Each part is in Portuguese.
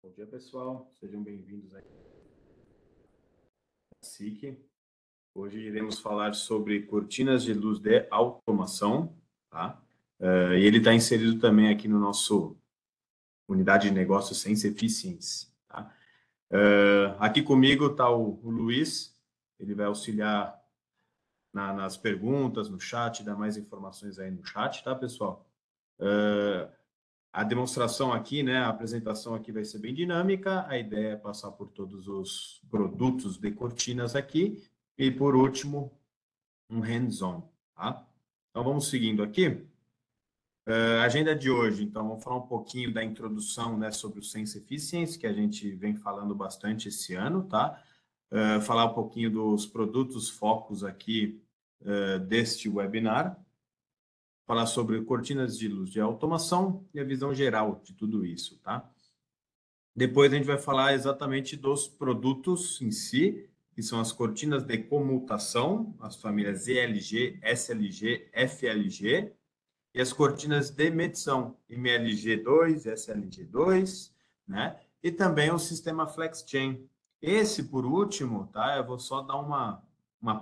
Bom dia, pessoal. Sejam bem-vindos aqui à SIC. Hoje iremos falar sobre cortinas de luz de automação, tá? E ele está inserido também aqui no nosso unidade de negócio Sense Efficiency, tá? Aqui comigo está o Luiz. Ele vai auxiliar nas perguntas, no chat, dar mais informações aí no chat, tá, pessoal? A demonstração aqui, né, a apresentação aqui vai ser bem dinâmica. A ideia é passar por todos os produtos de cortinas aqui e, por último, um hands-on, tá? Então, vamos seguindo aqui. A agenda de hoje, então, vamos falar um pouquinho da introdução, né, sobre o Sense Efficiency, que a gente vem falando bastante esse ano, tá? Falar um pouquinho dos produtos focos aqui deste webinar. Falar sobre cortinas de luz de automação e a visão geral de tudo isso, tá? Depois a gente vai falar exatamente dos produtos em si, que são as cortinas de comutação, as famílias ELG, SLG, FLG, e as cortinas de medição, MLG2, SLG2, né? E também o sistema FlexChain. Esse, por último, tá? Eu vou só dar uma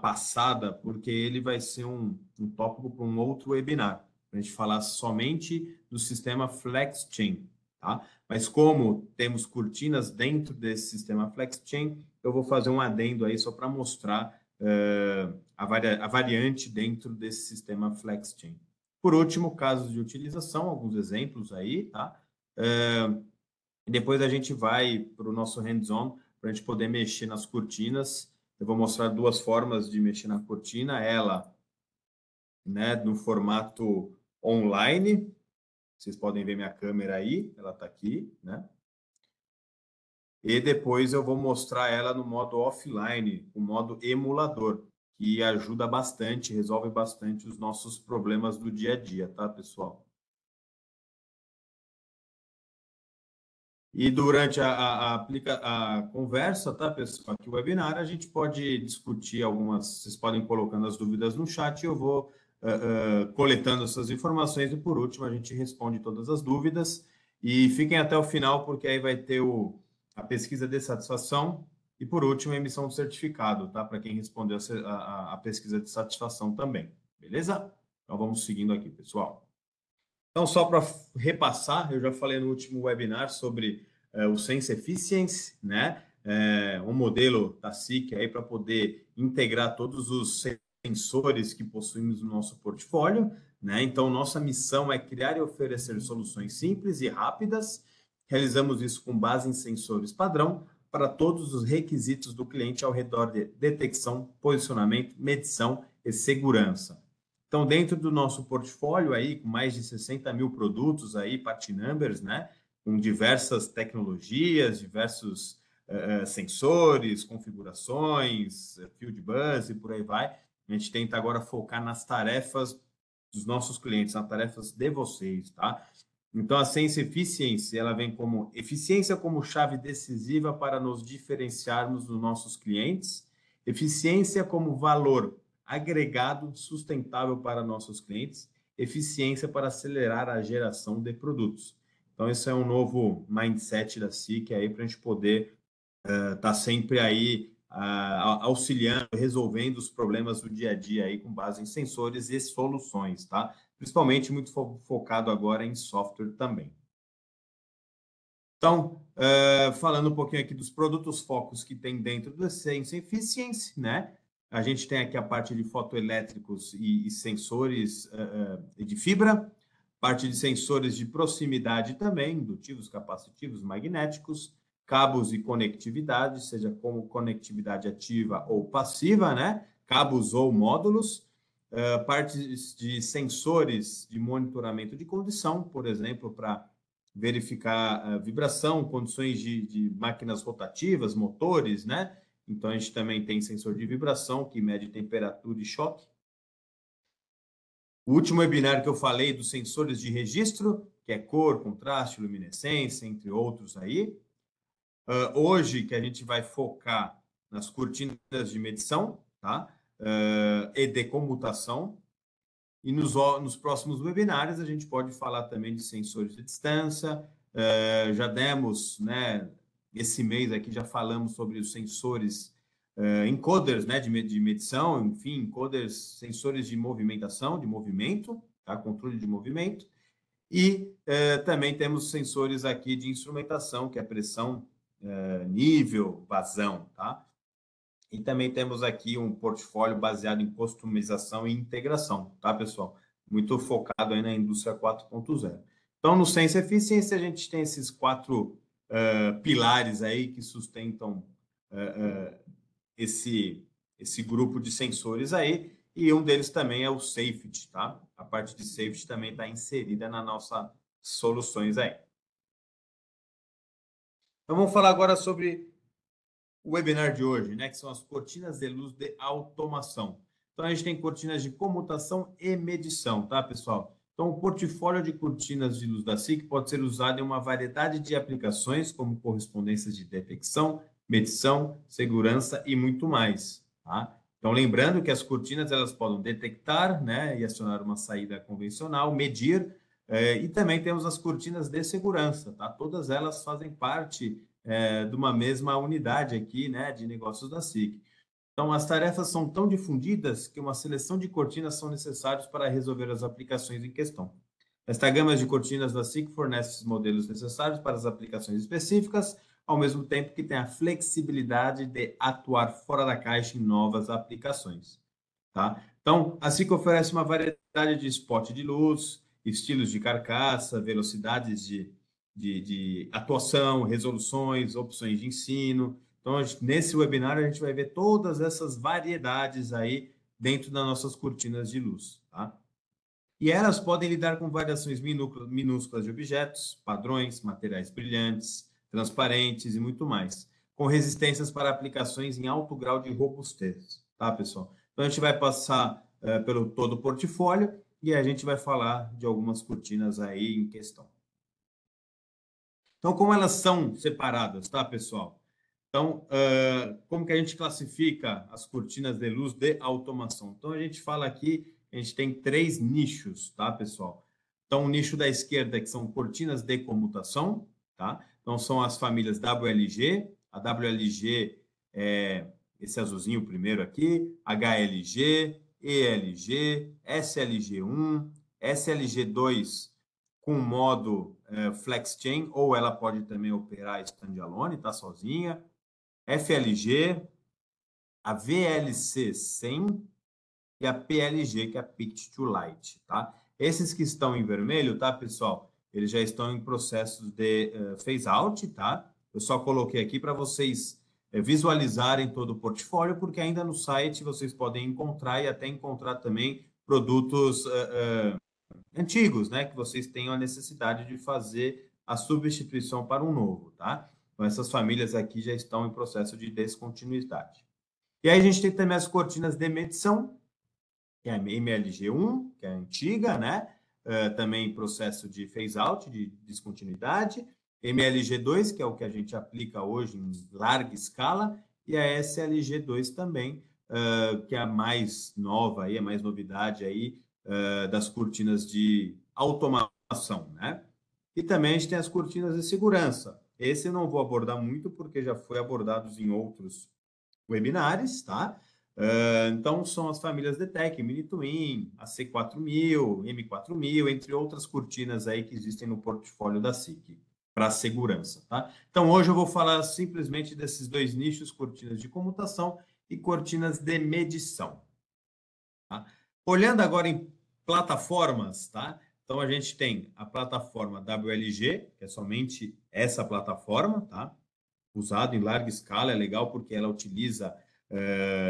passada, porque ele vai ser um tópico para um outro webinar, para a gente falar somente do sistema FlexChain, tá? Mas como temos cortinas dentro desse sistema FlexChain, eu vou fazer um adendo aí só para mostrar a variante dentro desse sistema FlexChain. Por último, casos de utilização, alguns exemplos aí, tá? Depois a gente vai para o nosso hands-on, para a gente poder mexer nas cortinas. Eu vou mostrar duas formas de mexer na cortina. Ela, né, no formato online. Vocês podem ver minha câmera aí, ela está aqui, né? E depois eu vou mostrar ela no modo offline, o modo emulador, que ajuda bastante, resolve bastante os nossos problemas do dia a dia, tá, pessoal? E durante a conversa, tá, pessoal, aqui o webinar, a gente pode discutir algumas, vocês podem ir colocando as dúvidas no chat e eu vou coletando essas informações e, por último, a gente responde todas as dúvidas. E fiquem até o final, porque aí vai ter a pesquisa de satisfação e, por último, a emissão do certificado, tá? Para quem respondeu a pesquisa de satisfação também, beleza? Então, vamos seguindo aqui, pessoal. Então, só para repassar, eu já falei no último webinar sobre o Sense Efficiency, né? Um modelo da SIC aí para poder integrar todos os sensores que possuímos no nosso portfólio, né? Então, nossa missão é criar e oferecer soluções simples e rápidas. Realizamos isso com base em sensores padrão para todos os requisitos do cliente ao redor de detecção, posicionamento, medição e segurança. Então, dentro do nosso portfólio aí, com mais de 60 mil produtos aí, part numbers, né? Com diversas tecnologias, diversos sensores, configurações, field bus e por aí vai. A gente tenta agora focar nas tarefas dos nossos clientes, nas tarefas de vocês, tá? Então, a Sense Efficiency, ela vem como eficiência como chave decisiva para nos diferenciarmos dos nossos clientes, eficiência como valor agregado sustentável para nossos clientes, eficiência para acelerar a geração de produtos. Então, esse é um novo mindset da SIC aí para a gente poder estar sempre aí auxiliando, resolvendo os problemas do dia a dia aí com base em sensores e soluções, tá? Principalmente muito focado agora em software também. Então, falando um pouquinho aqui dos produtos focos que tem dentro do Sense Efficiency, né? A gente tem aqui a parte de fotoelétricos e sensores de fibra, parte de sensores de proximidade também, indutivos, capacitivos, magnéticos, cabos e conectividade, seja como conectividade ativa ou passiva, né? Cabos ou módulos, partes de sensores de monitoramento de condição, por exemplo, para verificar a vibração, condições de máquinas rotativas, motores, né? Então, a gente também tem sensor de vibração, que mede temperatura e choque. O último webinar que eu falei dos sensores de registro, que é cor, contraste, luminescência, entre outros aí. Hoje, que a gente vai focar nas cortinas de medição, tá? E de comutação. E nos próximos webinars, a gente pode falar também de sensores de distância, já demos, né, esse mês aqui já falamos sobre os sensores encoders, né, de medição, enfim, encoders, sensores de movimentação, de movimento, tá? Controle de movimento. E também temos sensores aqui de instrumentação, que é pressão, nível, vazão, tá? E também temos aqui um portfólio baseado em customização e integração, tá, pessoal? Muito focado aí na indústria 4.0. Então, no Sense Eficiência, a gente tem esses quatro pilares aí que sustentam esse grupo de sensores aí, e um deles também é o safety, tá? A parte de safety também está inserida nas nossas soluções aí. Então, vamos falar agora sobre o webinar de hoje, né? Que são as cortinas de luz de automação. Então, a gente tem cortinas de comutação e medição, tá, pessoal? Então, o portfólio de cortinas de luz da SIC pode ser usado em uma variedade de aplicações, como correspondências de detecção, medição, segurança e muito mais, tá? Então, lembrando que as cortinas, elas podem detectar, né, e acionar uma saída convencional, medir, e também temos as cortinas de segurança, tá? Todas elas fazem parte de uma mesma unidade aqui, né, de negócios da SIC. Então, as tarefas são tão difundidas que uma seleção de cortinas são necessárias para resolver as aplicações em questão. Esta gama de cortinas da SIC fornece os modelos necessários para as aplicações específicas, ao mesmo tempo que tem a flexibilidade de atuar fora da caixa em novas aplicações. Tá? Então, a SIC oferece uma variedade de spot de luz, estilos de carcaça, velocidades de atuação, resoluções, opções de ensino. Então, nesse webinar, a gente vai ver todas essas variedades aí dentro das nossas cortinas de luz. Tá? E elas podem lidar com variações minúsculas de objetos, padrões, materiais brilhantes, transparentes e muito mais, com resistências para aplicações em alto grau de robustez. Tá, pessoal? Então, a gente vai passar pelo todo o portfólio e a gente vai falar de algumas cortinas aí em questão. Então, como elas são separadas, tá, pessoal? Então, como que a gente classifica as cortinas de luz de automação? Então, a gente fala aqui, a gente tem 3 nichos, tá, pessoal? Então, o nicho da esquerda, que são cortinas de comutação, tá? Então, são as famílias WLG, a WLG é esse azulzinho primeiro aqui, HLG, ELG, SLG1, SLG2 com modo FlexChain, ou ela pode também operar standalone, tá sozinha. FLG, a VLC 100 e a PLG, que é a Pitch to Light, tá? Esses que estão em vermelho, tá, pessoal? Eles já estão em processo de phase out, tá? Eu só coloquei aqui para vocês visualizarem todo o portfólio, porque ainda no site vocês podem encontrar e até encontrar também produtos antigos, né, que vocês tenham a necessidade de fazer a substituição para um novo, tá? Então, essas famílias aqui já estão em processo de descontinuidade. E aí a gente tem também as cortinas de medição, que é a MLG1, que é a antiga, né? Também em processo de phase out, de descontinuidade. MLG2, que é o que a gente aplica hoje em larga escala, e a SLG2 também, que é a mais nova aí, a mais novidade aí, das cortinas de automação, né? E também a gente tem as cortinas de segurança. Esse eu não vou abordar muito, porque já foi abordado em outros webinars, tá? Então, são as famílias DTEC, Mini Twin, a C4000, M4000, entre outras cortinas aí que existem no portfólio da SIC para segurança, tá? Então, hoje eu vou falar simplesmente desses 2 nichos, cortinas de comutação e cortinas de medição. Tá? Olhando agora em plataformas, tá? Então, a gente tem a plataforma WLG, que é somente essa plataforma, tá? Usado em larga escala, é legal porque ela utiliza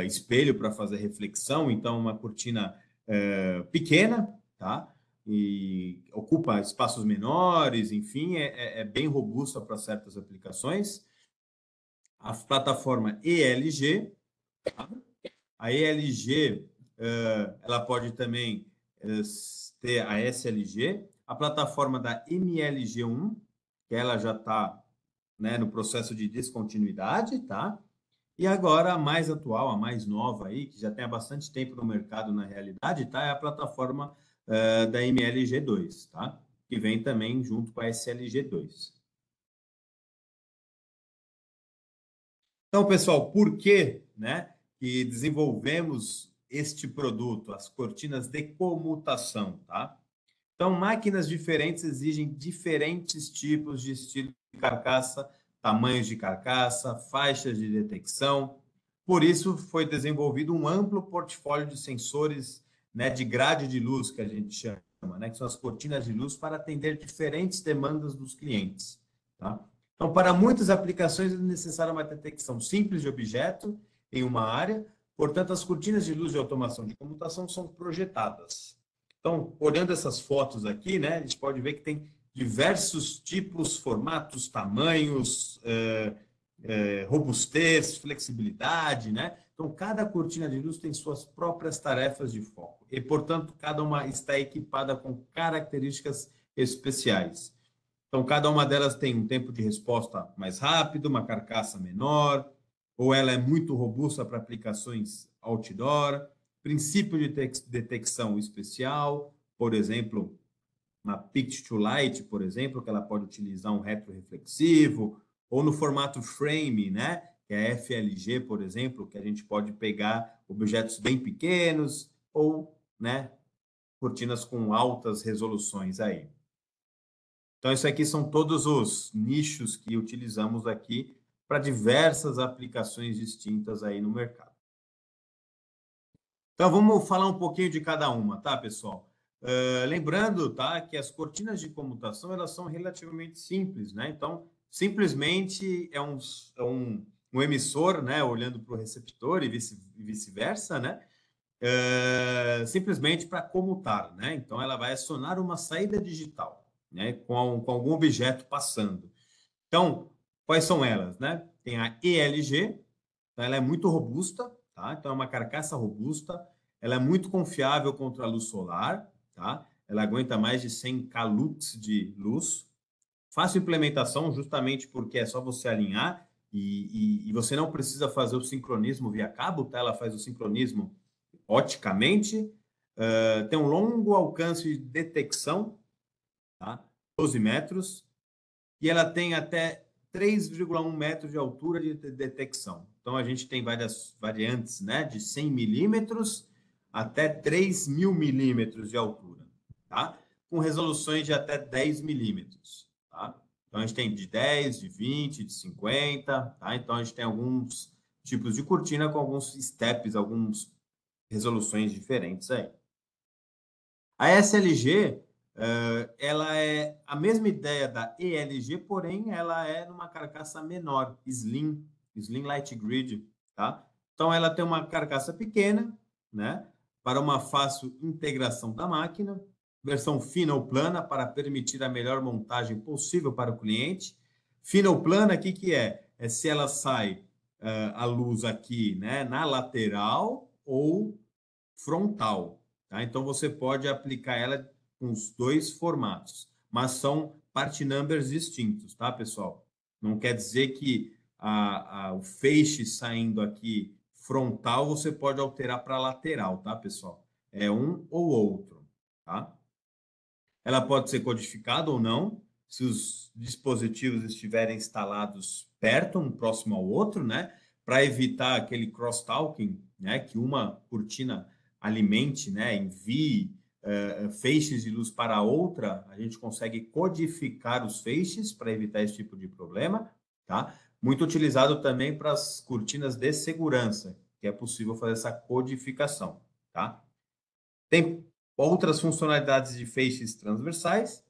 espelho para fazer reflexão, então uma cortina pequena, tá? E ocupa espaços menores, enfim, é bem robusta para certas aplicações. A plataforma ELG, tá? A ELG, ela pode também ter a SLG, a plataforma da MLG1, que ela já está, né, no processo de descontinuidade, tá? E agora a mais atual, a mais nova aí, que já tem há bastante tempo no mercado na realidade, tá? É a plataforma da MLG2, tá? Que vem também junto com a SLG2. Então, pessoal, por que, né, que desenvolvemos este produto, as cortinas de comutação, tá? Então, máquinas diferentes exigem diferentes tipos de estilo de carcaça, tamanhos de carcaça, faixas de detecção. Por isso, foi desenvolvido um amplo portfólio de sensores, né, de grade de luz, que a gente chama, né, que são as cortinas de luz, para atender diferentes demandas dos clientes. Tá? Então, para muitas aplicações, é necessária uma detecção simples de objeto em uma área. Portanto, as cortinas de luz de automação de comutação são projetadas. Então, olhando essas fotos aqui, né, a gente pode ver que tem diversos tipos, formatos, tamanhos, robustez, flexibilidade, né? Então, cada cortina de luz tem suas próprias tarefas de foco e, portanto, cada uma está equipada com características especiais. Então, cada uma delas tem um tempo de resposta mais rápido, uma carcaça menor, ou ela é muito robusta para aplicações outdoor, princípio de detecção especial, por exemplo, uma Pict to Light, por exemplo, que ela pode utilizar um retroreflexivo, ou no formato frame, né? Que é FLG, por exemplo, que a gente pode pegar objetos bem pequenos, ou, né, cortinas com altas resoluções aí. Então, isso aqui são todos os nichos que utilizamos aqui para diversas aplicações distintas aí no mercado. Então, vamos falar um pouquinho de cada uma, tá, pessoal? Lembrando, tá, que as cortinas de comutação, elas são relativamente simples, né? Então, simplesmente um emissor, né, olhando para o receptor e vice-versa, né? Simplesmente para comutar, né? Então, ela vai acionar uma saída digital, né, com algum objeto passando. Então, quais são elas, né? Tem a ELG, então ela é muito robusta, tá? Então é uma carcaça robusta, ela é muito confiável contra a luz solar, tá? Ela aguenta mais de 100 kalux de luz. Fácil implementação, justamente porque é só você alinhar e você não precisa fazer o sincronismo via cabo, tá? Ela faz o sincronismo oticamente. Tem um longo alcance de detecção, tá? 12 metros e ela tem até 3,1 metros de altura de detecção. Então, a gente tem várias variantes, né, de 100 milímetros até 3.000 milímetros de altura, tá? Com resoluções de até 10 milímetros, tá? Então, a gente tem de 10, de 20, de 50, tá? Então, a gente tem alguns tipos de cortina com alguns steps, algumas resoluções diferentes aí. A SLG, ela é a mesma ideia da ELG, porém ela é numa carcaça menor, Slim Light Grid, tá? Então ela tem uma carcaça pequena, né? Para uma fácil integração da máquina, versão fina ou plana para permitir a melhor montagem possível para o cliente. Fina ou plana, o que que é? É se ela sai a luz aqui, né, na lateral ou frontal, tá? Então você pode aplicar ela com os dois formatos, mas são part numbers distintos, tá, pessoal? Não quer dizer que o feixe saindo aqui frontal você pode alterar para lateral, tá, pessoal? É um ou outro, tá? Ela pode ser codificada ou não, se os dispositivos estiverem instalados perto, um próximo ao outro, né? Para evitar aquele crosstalking, né? Que uma cortina alimente, né? Envie feixes de luz para a outra, a gente consegue codificar os feixes para evitar esse tipo de problema, tá? Muito utilizado também para as cortinas de segurança, que é possível fazer essa codificação, tá? Tem outras funcionalidades de feixes transversais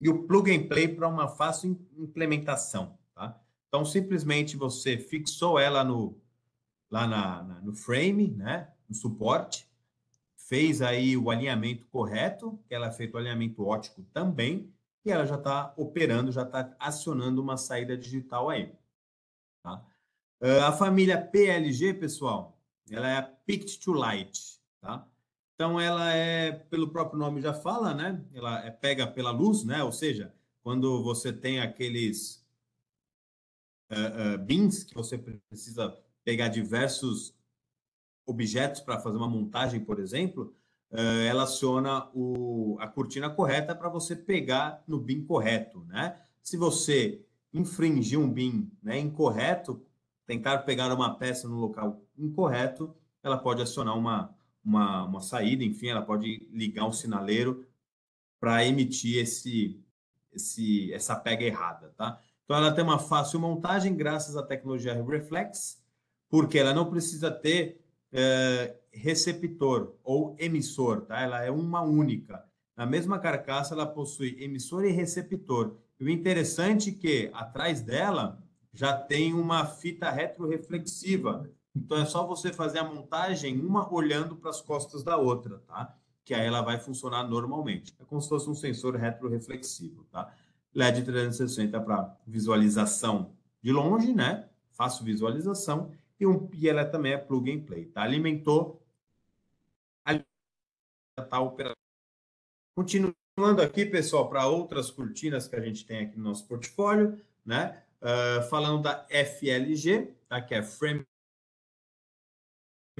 e o plug and play para uma fácil implementação, tá? Então, simplesmente você fixou ela no frame, né? No suporte, fez aí o alinhamento correto, que ela é feito o alinhamento óptico também, e ela já está operando, já está acionando uma saída digital aí, tá? A família PLG, pessoal, ela é a Pict to Light, tá? Então, ela é, pelo próprio nome já fala, né? Ela é pega pela luz, né? Ou seja, quando você tem aqueles bins que você precisa pegar diversos objetos para fazer uma montagem, por exemplo, ela aciona a cortina correta para você pegar no bin correto, né? Se você infringir um bin, né, incorreto, tentar pegar uma peça no local incorreto, ela pode acionar uma saída, enfim, ela pode ligar um sinaleiro para emitir essa pega errada, tá? Então, ela tem uma fácil montagem graças à tecnologia Reflex, porque ela não precisa ter receptor ou emissor, tá? Ela é uma única. Na mesma carcaça, ela possui emissor e receptor. E o interessante é que atrás dela já tem uma fita retroreflexiva. Então, é só você fazer a montagem, uma olhando para as costas da outra, tá? Que aí ela vai funcionar normalmente. É como se fosse um sensor retroreflexivo, tá? LED 360 para visualização de longe, né? Fácil visualização. E ela também é plug and play, tá? Alimentou, tá operando. Continuando aqui, pessoal, para outras cortinas que a gente tem aqui no nosso portfólio, né? Falando da FLG, tá? Que é Frame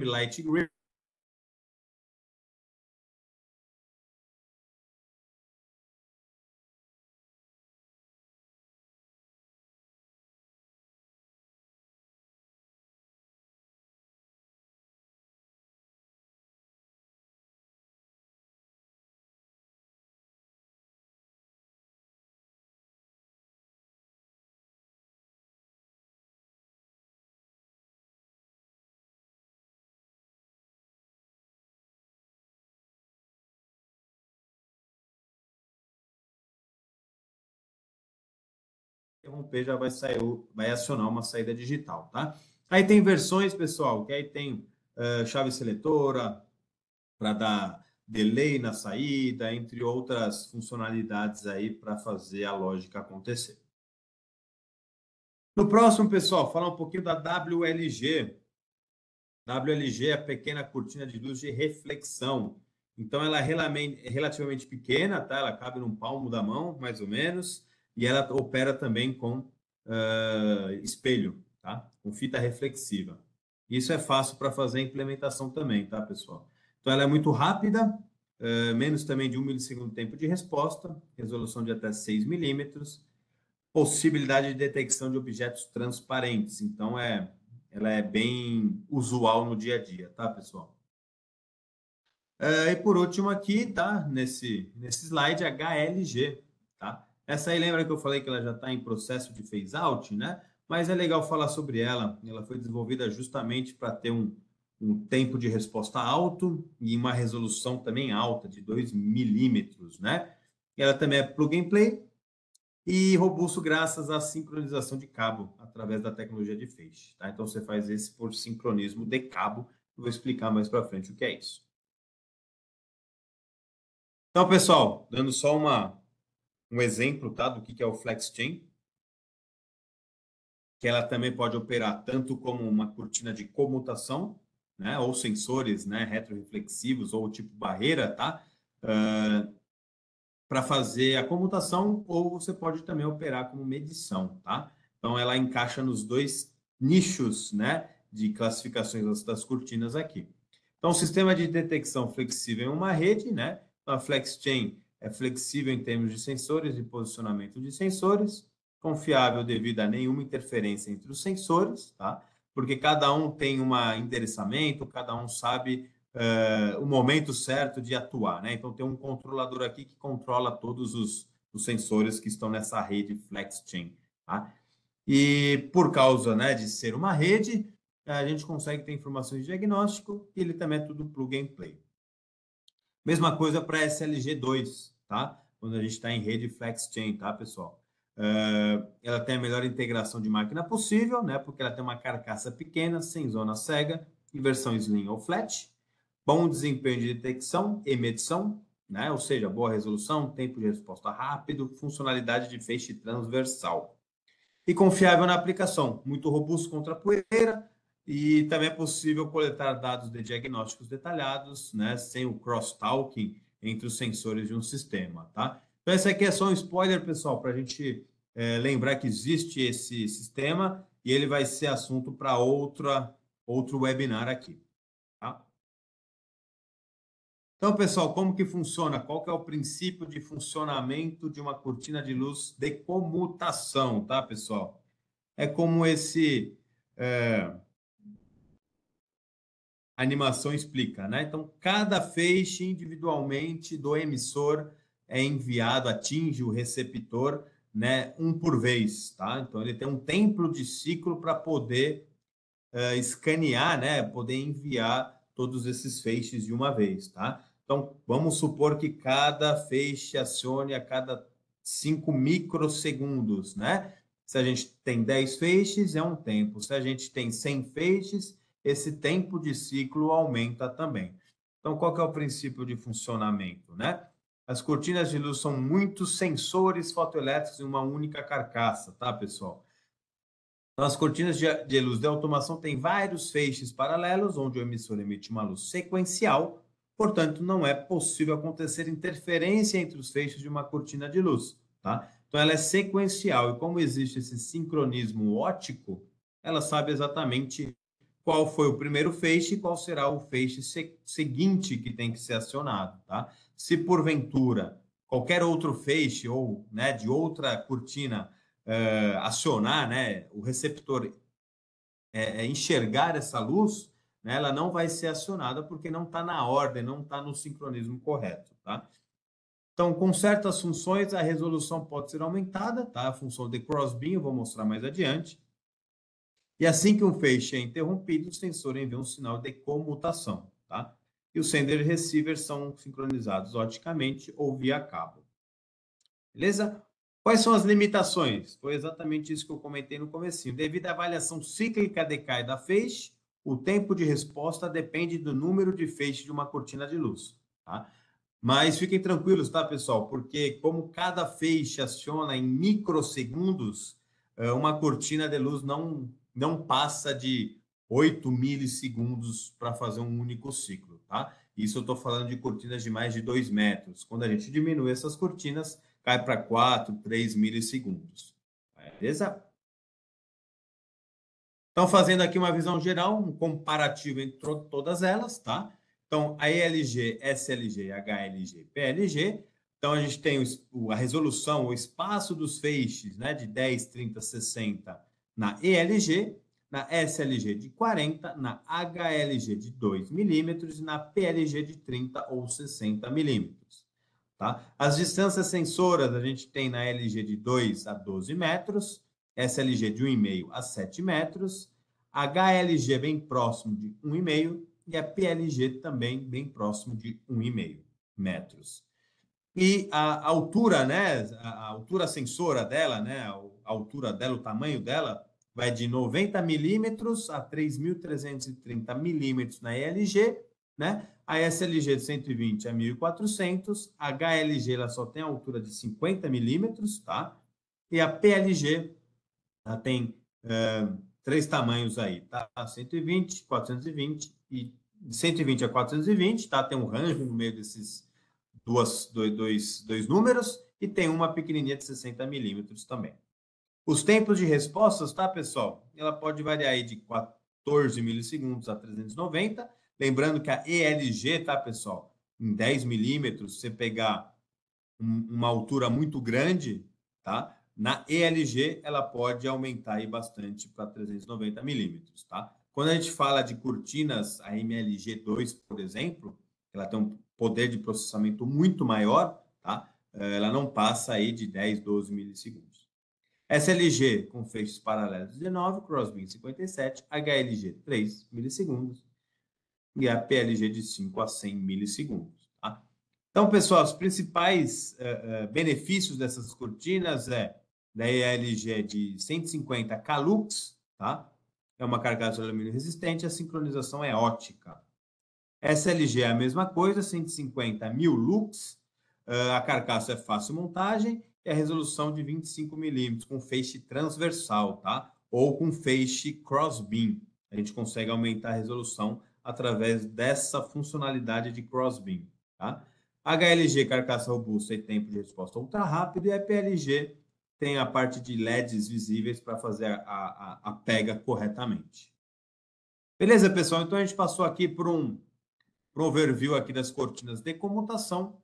Light Grip. Interromper, já vai acionar uma saída digital, tá? Aí tem versões, pessoal, que aí tem chave seletora para dar delay na saída, entre outras funcionalidades aí para fazer a lógica acontecer. No próximo, pessoal, falar um pouquinho da WLG. WLG é a pequena cortina de luz de reflexão. Então, ela é relativamente pequena, tá? Ela cabe num palmo da mão, mais ou menos, e ela opera também com espelho, tá? Com fita reflexiva. Isso é fácil para fazer a implementação também, tá, pessoal? Então, ela é muito rápida, menos também de 1 milissegundo tempo de resposta, resolução de até 6 milímetros, possibilidade de detecção de objetos transparentes. Então, ela é bem usual no dia a dia, tá, pessoal? E por último aqui, tá? Nesse slide, HLG, tá? Essa aí, lembra que eu falei que ela já está em processo de phase out, né? Mas é legal falar sobre ela. Ela foi desenvolvida justamente para ter um tempo de resposta alto e uma resolução também alta, de 2 milímetros, né? Ela também é plug and play, e robusto graças à sincronização de cabo através da tecnologia de feixe, tá? Então você faz esse por sincronismo de cabo. Eu vou explicar mais para frente o que é isso. Então, pessoal, dando só um exemplo, tá, do que é o FlexChain, que ela também pode operar tanto como uma cortina de comutação, né, ou sensores, né, retroreflexivos ou tipo barreira, tá? Para fazer a comutação, ou você pode também operar como medição, tá? Então, ela encaixa nos dois nichos, né, de classificações das cortinas aqui. Então, o sistema de detecção flexível em uma rede, né? Então, a FlexChain é flexível em termos de sensores e posicionamento de sensores, confiável devido a nenhuma interferência entre os sensores, tá? Porque cada um tem um endereçamento, cada um sabe o momento certo de atuar, né? Então, tem um controlador aqui que controla todos os sensores que estão nessa rede FlexChain, tá? E por causa, né, de ser uma rede, a gente consegue ter informações de diagnóstico e ele também é tudo plug and play. Mesma coisa para SLG2, tá? Quando a gente está em rede FlexChain, tá, pessoal? Ela tem a melhor integração de máquina possível, né? Porque ela tem uma carcaça pequena, sem zona cega, em versão slim ou flat, bom desempenho de detecção e medição, né? Ou seja, boa resolução, tempo de resposta rápido, funcionalidade de feixe transversal. E confiável na aplicação, muito robusto contra a poeira, e também é possível coletar dados de diagnósticos detalhados, né, sem o crosstalking entre os sensores de um sistema, tá? Então, esse aqui é só um spoiler, pessoal, para a gente lembrar que existe esse sistema e ele vai ser assunto para outro webinar aqui, tá? Então, pessoal, como que funciona? Qual que é o princípio de funcionamento de uma cortina de luz de comutação, tá, pessoal? É como a animação explica, né? Então, cada feixe individualmente do emissor é enviado, atinge o receptor, né, um por vez, tá? Então, ele tem um tempo de ciclo para poder escanear, né, poder enviar todos esses feixes de uma vez, tá? Então, vamos supor que cada feixe acione a cada 5 microsegundos, né? Se a gente tem 10 feixes, é um tempo. Se a gente tem 100 feixes, esse tempo de ciclo aumenta também. Então, qual que é o princípio de funcionamento, né? As cortinas de luz são muitos sensores fotoelétricos em uma única carcaça, tá, pessoal? Então, as cortinas de luz de automação têm vários feixes paralelos, onde o emissor emite uma luz sequencial, portanto, não é possível acontecer interferência entre os feixes de uma cortina de luz, tá? Então, ela é sequencial, e como existe esse sincronismo óptico, ela sabe exatamente qual foi o primeiro feixe e qual será o feixe seguinte que tem que ser acionado, tá? Se porventura qualquer outro feixe ou, né, de outra cortina acionar, né, o receptor enxergar essa luz, né, ela não vai ser acionada porque não está na ordem, não está no sincronismo correto, tá? Então, com certas funções, a resolução pode ser aumentada, tá? A função de crossbeam, eu vou mostrar mais adiante. E assim que um feixe é interrompido, o sensor envia um sinal de comutação, tá? E o sender e receiver são sincronizados oticamente ou via cabo. Beleza? Quais são as limitações? Foi exatamente isso que eu comentei no comecinho. Devido à avaliação cíclica de da feixe, o tempo de resposta depende do número de feixes de uma cortina de luz, tá? Mas fiquem tranquilos, tá, pessoal? Porque como cada feixe aciona em microsegundos, uma cortina de luz não passa de 8 milissegundos para fazer um único ciclo, tá? Isso eu estou falando de cortinas de mais de 2 metros. Quando a gente diminui essas cortinas, cai para 4, 3 milissegundos. Beleza? Então, fazendo aqui uma visão geral, um comparativo entre todas elas, tá? Então, a ELG, SLG, HLG, PLG. Então, a gente tem a resolução, o espaço dos feixes, né, de 10, 30, 60 na ELG, na SLG de 40, na HLG de 2 milímetros e na PLG de 30 ou 60 milímetros. Tá? As distâncias sensoras a gente tem na LG de 2 a 12 metros, SLG de 1,5 a 7 metros, HLG bem próximo de 1,5 e a PLG também bem próximo de 1,5 metros. E a altura, né, a altura sensora dela, né, a altura dela, o tamanho dela, vai de 90 milímetros a 3.330 milímetros na ELG, né? A SLG de 120 a 1.400, a HLG ela só tem a altura de 50 milímetros, tá? E a PLG ela tem três tamanhos aí, tá? 120, 420 e de 120 a 420, tá? Tem um range no meio desses dois números e tem uma pequenininha de 60 milímetros também. Os tempos de respostas, tá, pessoal? Ela pode variar aí de 14 milissegundos a 390. Lembrando que a ELG, tá, pessoal? Em 10 milímetros, você pegar uma altura muito grande, tá? Na ELG, ela pode aumentar aí bastante para 390 milímetros, tá? Quando a gente fala de cortinas, a MLG2, por exemplo, ela tem um poder de processamento muito maior, tá? Ela não passa aí de 10, 12 milissegundos. SLG com feixes paralelos 19, crossbeam 57, HLG 3 milissegundos e a PLG de 5 a 100 milissegundos. Tá? Então, pessoal, os principais benefícios dessas cortinas da ELG de 150 Calux, tá? É uma carcaça de alumínio resistente, a sincronização é ótica. SLG é a mesma coisa, 150 mil lux, a carcaça é fácil montagem e a resolução de 25 milímetros com feixe transversal, tá? Ou com feixe crossbeam. A gente consegue aumentar a resolução através dessa funcionalidade de crossbeam, tá? HLG, carcaça robusta e tempo de resposta ultra rápido, e a PLG tem a parte de LEDs visíveis para fazer a pega corretamente. Beleza, pessoal? Então a gente passou aqui por um overview aqui das cortinas de comutação.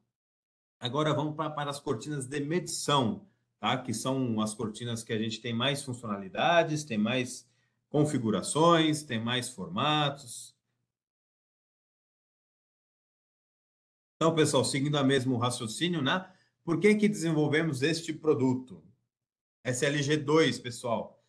Agora vamos para as cortinas de medição, tá? Que são as cortinas que a gente tem mais funcionalidades, tem mais configurações, tem mais formatos. Então, pessoal, seguindo o mesmo raciocínio, né? Por que que desenvolvemos este produto? SLG2, pessoal.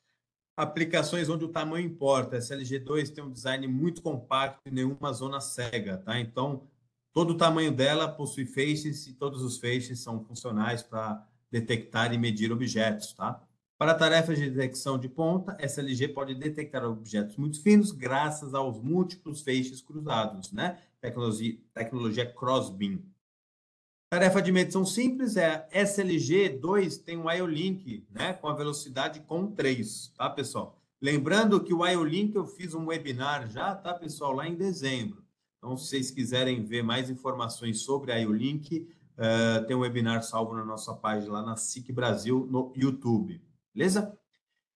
Aplicações onde o tamanho importa. SLG2 tem um design muito compacto e nenhuma zona cega, tá? Então, todo o tamanho dela possui feixes e todos os feixes são funcionais para detectar e medir objetos, tá? Para tarefas de detecção de ponta, SLG pode detectar objetos muito finos graças aos múltiplos feixes cruzados, né? Tecnologia Crossbeam. Tarefa de medição simples é a SLG2 tem um IO-Link, né, com a velocidade com 3, tá, pessoal? Lembrando que o IO-Link eu fiz um webinar já, tá, pessoal, lá em dezembro. Então, se vocês quiserem ver mais informações sobre a IO-Link, tem um webinar salvo na nossa página lá na SIC Brasil, no YouTube, beleza?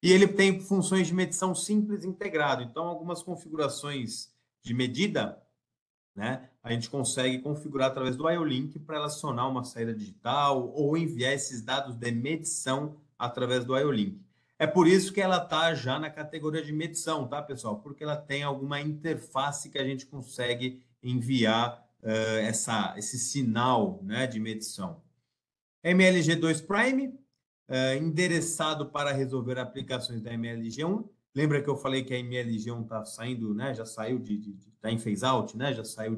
E ele tem funções de medição simples integrado. Então, algumas configurações de medida, né? A gente consegue configurar através do IO-Link para ela acionar uma saída digital ou enviar esses dados de medição através do IO-Link. É por isso que ela está já na categoria de medição, tá, pessoal? Porque ela tem alguma interface que a gente consegue enviar esse sinal, né, de medição. MLG2 Prime, endereçado para resolver aplicações da MLG1. Lembra que eu falei que a MLG1 está saindo, né? Já saiu está em phase out, né? Já saiu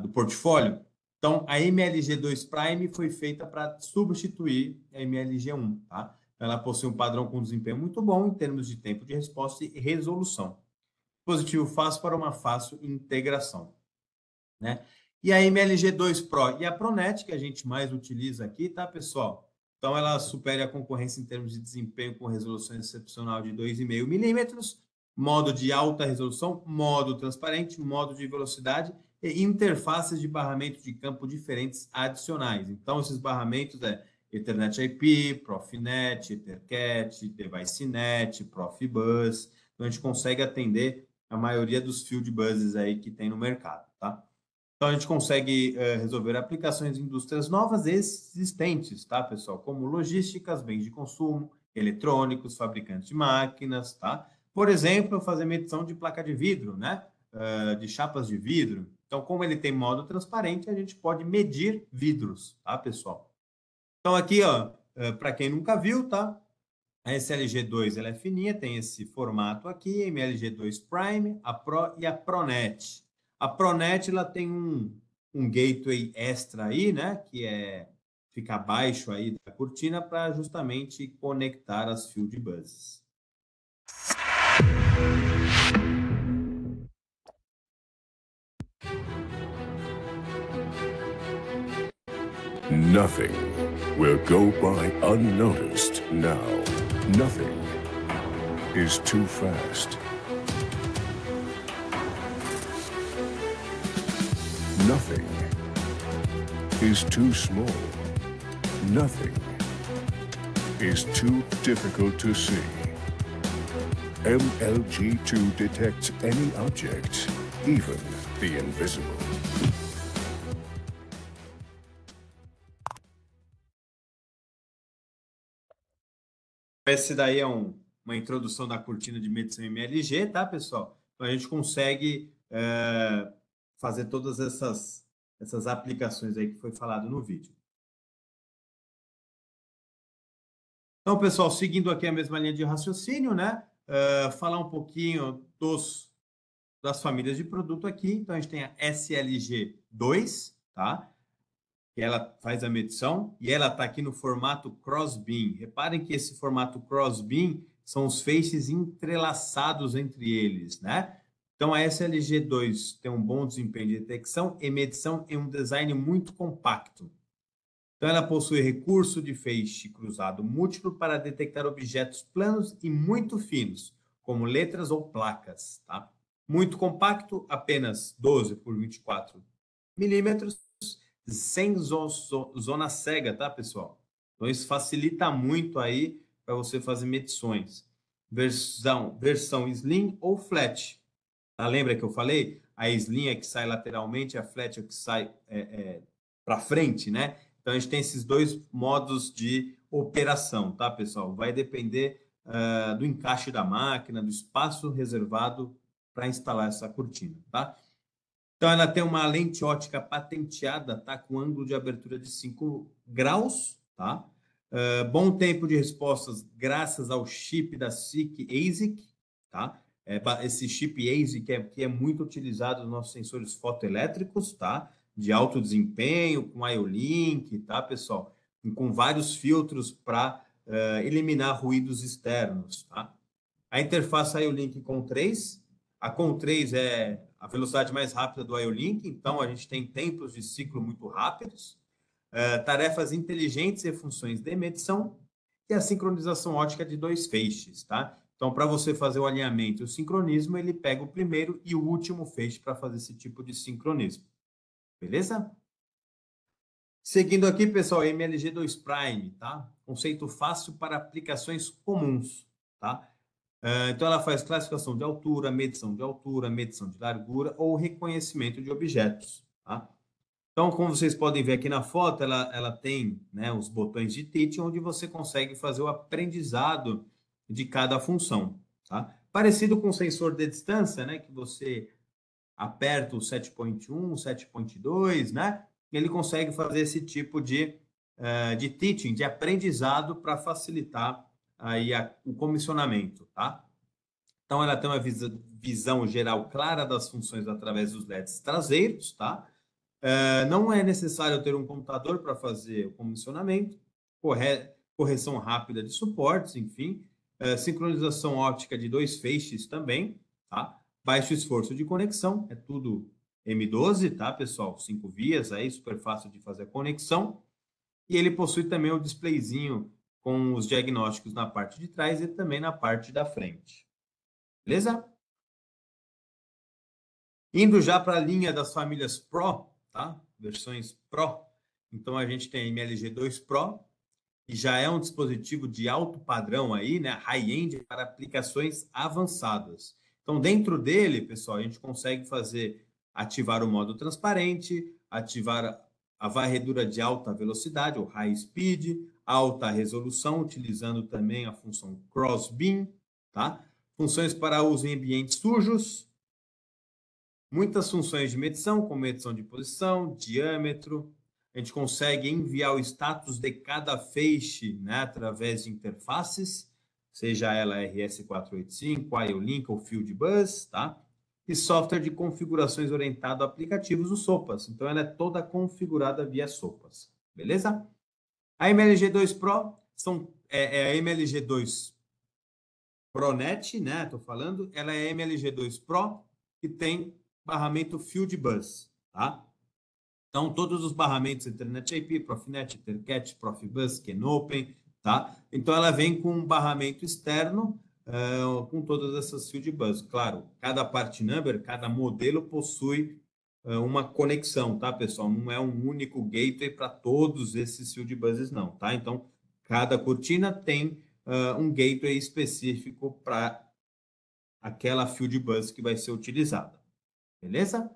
do portfólio. Então, a MLG2 Prime foi feita para substituir a MLG1, tá? Ela possui um padrão com desempenho muito bom em termos de tempo de resposta e resolução. Dispositivo fácil para uma fácil integração, né? E a MLG2 Pro e a Pronet, que a gente mais utiliza aqui, tá, pessoal? Então, ela supera a concorrência em termos de desempenho com resolução excepcional de 2,5 milímetros, modo de alta resolução, modo transparente, modo de velocidade e interfaces de barramento de campo diferentes adicionais. Então, esses barramentos é Ethernet IP, Profinet, Ethercat, DeviceNet, Profibus. Então, a gente consegue atender a maioria dos field buses aí que tem no mercado, tá? Então, a gente consegue resolver aplicações em indústrias novas e existentes, tá, pessoal? Como logísticas, bens de consumo, eletrônicos, fabricantes de máquinas, tá? Por exemplo, fazer medição de placa de vidro, né? De chapas de vidro. Então, como ele tem modo transparente, a gente pode medir vidros, tá, pessoal? Então, aqui, ó, para quem nunca viu, tá? A SLG2 ela é fininha, tem esse formato aqui, MLG2 Prime, a Pro e a Pronet. A Pronet ela tem um gateway extra aí, né, que fica abaixo aí da cortina para justamente conectar as field buses. Nothing will go by unnoticed now. Nothing is too fast. Nothing is too small. Nothing is too difficult to see. MLG2 detects any object, even the invisible. Esse daí é uma introdução da cortina de medição MLG, tá, pessoal? Então, a gente consegue fazer todas essas aplicações aí que foi falado no vídeo. Então, pessoal, seguindo aqui a mesma linha de raciocínio, né? Falar um pouquinho das famílias de produto aqui. Então, a gente tem a SLG2, tá? Que ela faz a medição e ela está aqui no formato Crossbeam. Reparem que esse formato Crossbeam são os feixes entrelaçados entre eles, né? Então, a SLG2 tem um bom desempenho de detecção e medição em um design muito compacto. Então, ela possui recurso de feixe cruzado múltiplo para detectar objetos planos e muito finos, como letras ou placas, tá? Muito compacto, apenas 12 por 24 milímetros, sem zona cega, tá, pessoal? Então, isso facilita muito aí para você fazer medições. Versão slim ou flat. Tá? Lembra que eu falei? A slim é que sai lateralmente, a flat é que sai para frente, né? Então, a gente tem esses dois modos de operação, tá, pessoal? Vai depender do encaixe da máquina, do espaço reservado para instalar essa cortina, tá? Então, ela tem uma lente ótica patenteada, tá? Com ângulo de abertura de 5 graus, tá? Bom tempo de respostas graças ao chip da SICK ASIC, tá? Esse chip ASIC que é muito utilizado nos nossos sensores fotoelétricos, tá? De alto desempenho, com IO-Link, tá, pessoal? E com vários filtros para eliminar ruídos externos, tá? A interface IO-Link com 3, a com 3 é a velocidade mais rápida do IO-Link, então a gente tem tempos de ciclo muito rápidos, tarefas inteligentes e funções de medição e a sincronização ótica de 2 feixes, tá? Então, para você fazer o alinhamento e o sincronismo, ele pega o primeiro e o último feixe para fazer esse tipo de sincronismo. Beleza? Seguindo aqui, pessoal, MLG2 Prime, tá? Conceito fácil para aplicações comuns, tá? Então, ela faz classificação de altura, medição de largura ou reconhecimento de objetos, tá? Então, como vocês podem ver aqui na foto, ela tem, né, os botões de teaching, onde você consegue fazer o aprendizado de cada função, tá? Parecido com o sensor de distância, né, que você aperta o 7.1, 7.2, né? Ele consegue fazer esse tipo de teaching, de aprendizado para facilitar aí o comissionamento, tá? Então, ela tem uma visão geral clara das funções através dos LEDs traseiros, tá? Não é necessário ter um computador para fazer o comissionamento, correção rápida de suportes, enfim, sincronização óptica de 2 feixes também, tá? Baixo esforço de conexão, é tudo M12, tá, pessoal? 5 vias aí, super fácil de fazer a conexão. E ele possui também o displayzinho com os diagnósticos na parte de trás e também na parte da frente. Beleza? Indo já para a linha das famílias Pro, tá? Versões Pro. Então, a gente tem a MLG2 Pro, que já é um dispositivo de alto padrão aí, né? High-end para aplicações avançadas. Então, dentro dele, pessoal, a gente consegue ativar o modo transparente, ativar a varredura de alta velocidade, ou high speed, alta resolução, utilizando também a função crossbeam, tá? Funções para uso em ambientes sujos, muitas funções de medição, como medição de posição, diâmetro. A gente consegue enviar o status de cada feixe, né, através de interfaces, seja ela RS485, IO-Link ou Fieldbus, tá? E software de configurações orientado a aplicativos, o SOPAS. Então, ela é toda configurada via SOPAS. Beleza? A MLG2 Pro é a MLG2 ProNet, né? Estou falando. Ela é a MLG2 Pro, que tem barramento Fieldbus, tá? Então, todos os barramentos Ethernet IP, Profinet, Ethercat, Profibus, Kenopen, tá? Então, ela vem com um barramento externo com todas essas Fieldbus. Claro, cada part number, cada modelo possui uma conexão, tá, pessoal? Não é um único gateway para todos esses Fieldbuses, não, tá? Então, cada cortina tem um gateway específico para aquela Fieldbus que vai ser utilizada. Beleza?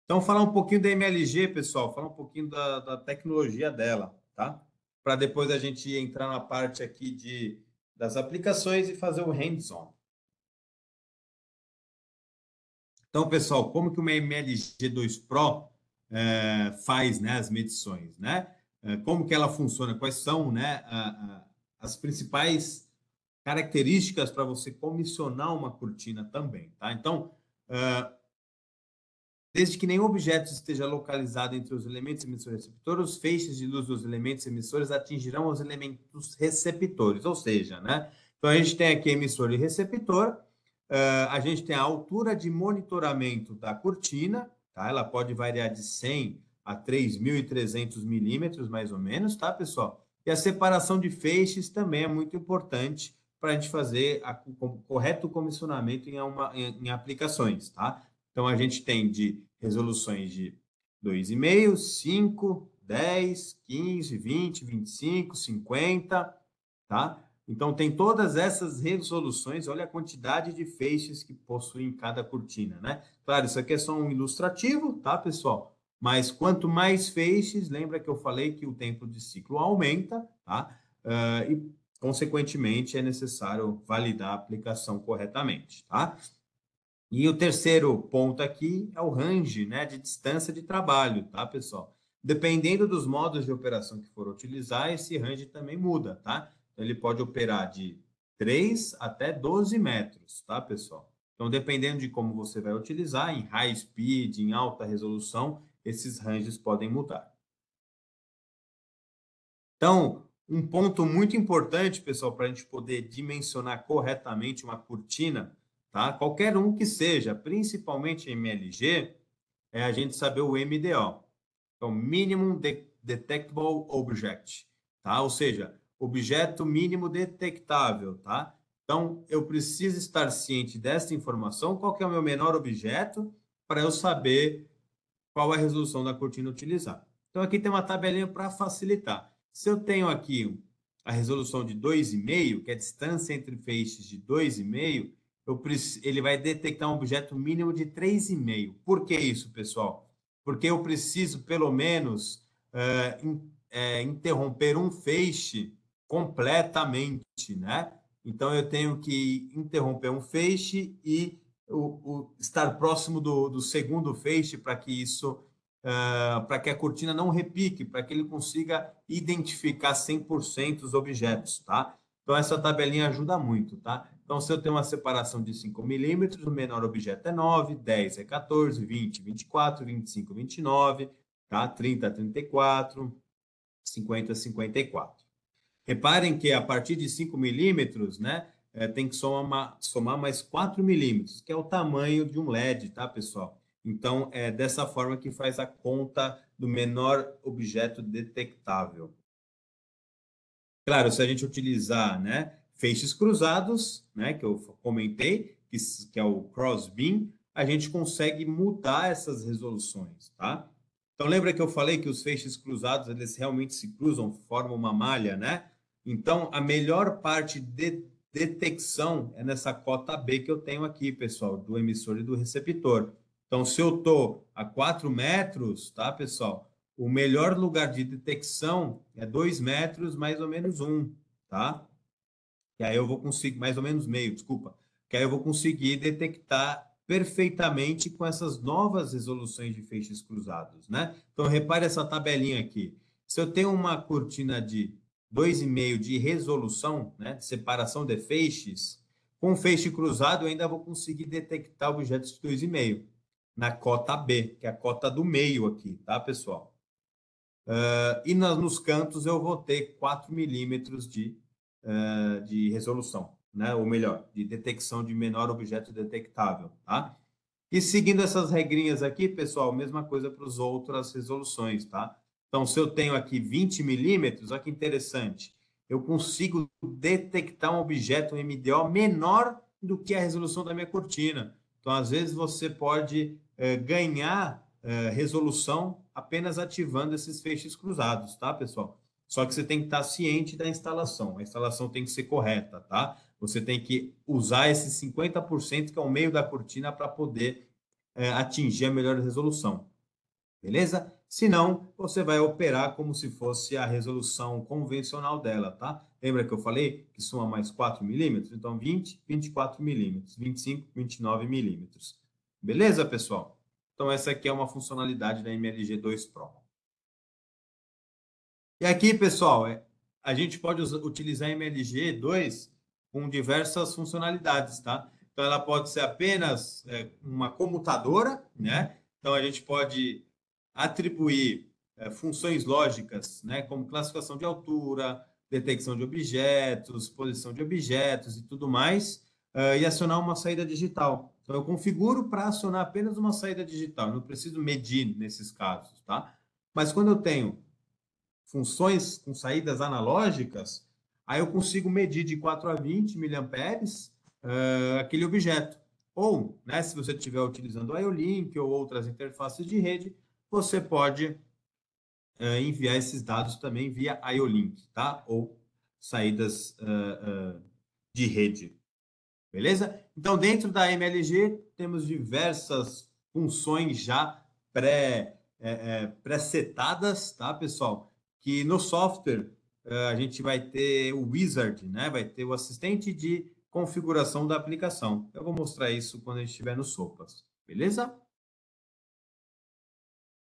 Então, falar um pouquinho da MLG, pessoal, falar um pouquinho da tecnologia dela, tá? Para depois a gente entrar na parte aqui das aplicações e fazer o hands-on. Então, pessoal, como que uma MLG2 Pro faz, né, as medições, né? Como que ela funciona? Quais são, né, as principais características para você comissionar uma cortina também, tá? Então, desde que nenhum objeto esteja localizado entre os elementos emissores e receptores, os feixes de luz dos elementos emissores atingirão os elementos receptores, ou seja, né? Então, a gente tem aqui emissor e receptor, a gente tem a altura de monitoramento da cortina, tá? Ela pode variar de 100 a 3.300 milímetros, mais ou menos, tá, pessoal? E a separação de feixes também é muito importante para a gente fazer o correto comissionamento em aplicações, tá? Então, a gente tem de resoluções de 2,5, 5, 10, 15, 20, 25, 50, tá? Então, tem todas essas resoluções, olha a quantidade de feixes que possuem cada cortina, né? Claro, isso aqui é só um ilustrativo, tá, pessoal? Mas quanto mais feixes, lembra que eu falei que o tempo de ciclo aumenta, tá? e, consequentemente, é necessário validar a aplicação corretamente, tá? E o terceiro ponto aqui é o range, né, de distância de trabalho, tá, pessoal? Dependendo dos modos de operação que for utilizar, esse range também muda, tá? Então, ele pode operar de 3 até 12 metros, tá, pessoal? Então, dependendo de como você vai utilizar, em high speed, em alta resolução, esses ranges podem mudar. Então, um ponto muito importante, pessoal, para a gente poder dimensionar corretamente uma cortina, tá? Qualquer um que seja, principalmente MLG, é a gente saber o MDO, então Minimum Detectable Object, tá? Ou seja, objeto mínimo detectável, tá? Então, eu preciso estar ciente dessa informação, qual que é o meu menor objeto, para eu saber qual é a resolução da cortina utilizar. Então, aqui tem uma tabelinha para facilitar. Se eu tenho aqui a resolução de 2,5, que é a distância entre feixes de 2,5, ele vai detectar um objeto mínimo de 3,5. Por que isso, pessoal? Porque eu preciso, pelo menos, interromper um feixe completamente, né? Então, eu tenho que interromper um feixe e estar próximo do segundo feixe para que isso, para que a cortina não repique, para que ele consiga identificar 100% os objetos, tá? Então, essa tabelinha ajuda muito, tá? Então, se eu tenho uma separação de 5 milímetros, o menor objeto é 9, 10 é 14, 20, 24, 25, 29, tá? 30, 34, 50, 54. Reparem que a partir de 5 milímetros, né, tem que somar mais 4 milímetros, que é o tamanho de um LED, tá, pessoal? Então, é dessa forma que faz a conta do menor objeto detectável. Claro, se a gente utilizar, né, feixes cruzados, né, que eu comentei, que é o crossbeam, a gente consegue mudar essas resoluções, tá? Então, lembra que eu falei que os feixes cruzados, eles realmente se cruzam, formam uma malha, né? Então, a melhor parte de detecção é nessa cota B que eu tenho aqui, pessoal, do emissor e do receptor. Então, se eu estou a 4 metros, tá, pessoal? O melhor lugar de detecção é 2 metros, mais ou menos um, tá? Que aí eu vou conseguir, mais ou menos meio, desculpa. Que aí eu vou conseguir detectar perfeitamente com essas novas resoluções de feixes cruzados, né? Então, repare essa tabelinha aqui. Se eu tenho uma cortina de 2,5 de resolução, né, de separação de feixes, com feixe cruzado eu ainda vou conseguir detectar objetos de 2,5 na cota B, que é a cota do meio aqui, tá, pessoal? E nos cantos eu vou ter 4 milímetros de resolução, né? Ou melhor, de detecção de menor objeto detectável, tá? E seguindo essas regrinhas aqui, pessoal, mesma coisa para as outras resoluções, tá? Então, se eu tenho aqui 20 milímetros, olha que interessante, eu consigo detectar um objeto, um MDO, menor do que a resolução da minha cortina. Então, às vezes, você pode ganhar resolução apenas ativando esses feixes cruzados, tá, pessoal? Só que você tem que estar ciente da instalação. A instalação tem que ser correta, tá? Você tem que usar esses 50% que é o meio da cortina para poder atingir a melhor resolução. Beleza? Se não, você vai operar como se fosse a resolução convencional dela, tá? Lembra que eu falei que soma mais 4 milímetros? Então, 20, 24 milímetros, 25, 29 milímetros. Beleza, pessoal? Então, essa aqui é uma funcionalidade da MLG 2 Pro. E aqui, pessoal, a gente pode utilizar a MLG 2 com diversas funcionalidades, tá? Então, ela pode ser apenas uma comutadora, né? Então, a gente pode atribuir funções lógicas, né? Como classificação de altura, detecção de objetos, posição de objetos e tudo mais, e acionar uma saída digital. Então, eu configuro para acionar apenas uma saída digital, eu não preciso medir nesses casos, tá? Mas quando eu tenho funções com saídas analógicas, aí eu consigo medir de 4 a 20 miliamperes aquele objeto. Ou, né, se você estiver utilizando o IO-Link ou outras interfaces de rede, você pode enviar esses dados também via IO-Link, tá? Ou saídas de rede. Beleza? Então, dentro da MLG, temos diversas funções já pré-setadas, tá, pessoal? Que no software a gente vai ter o wizard, né? Vai ter o assistente de configuração da aplicação. Eu vou mostrar isso quando a gente estiver no Sopas, beleza?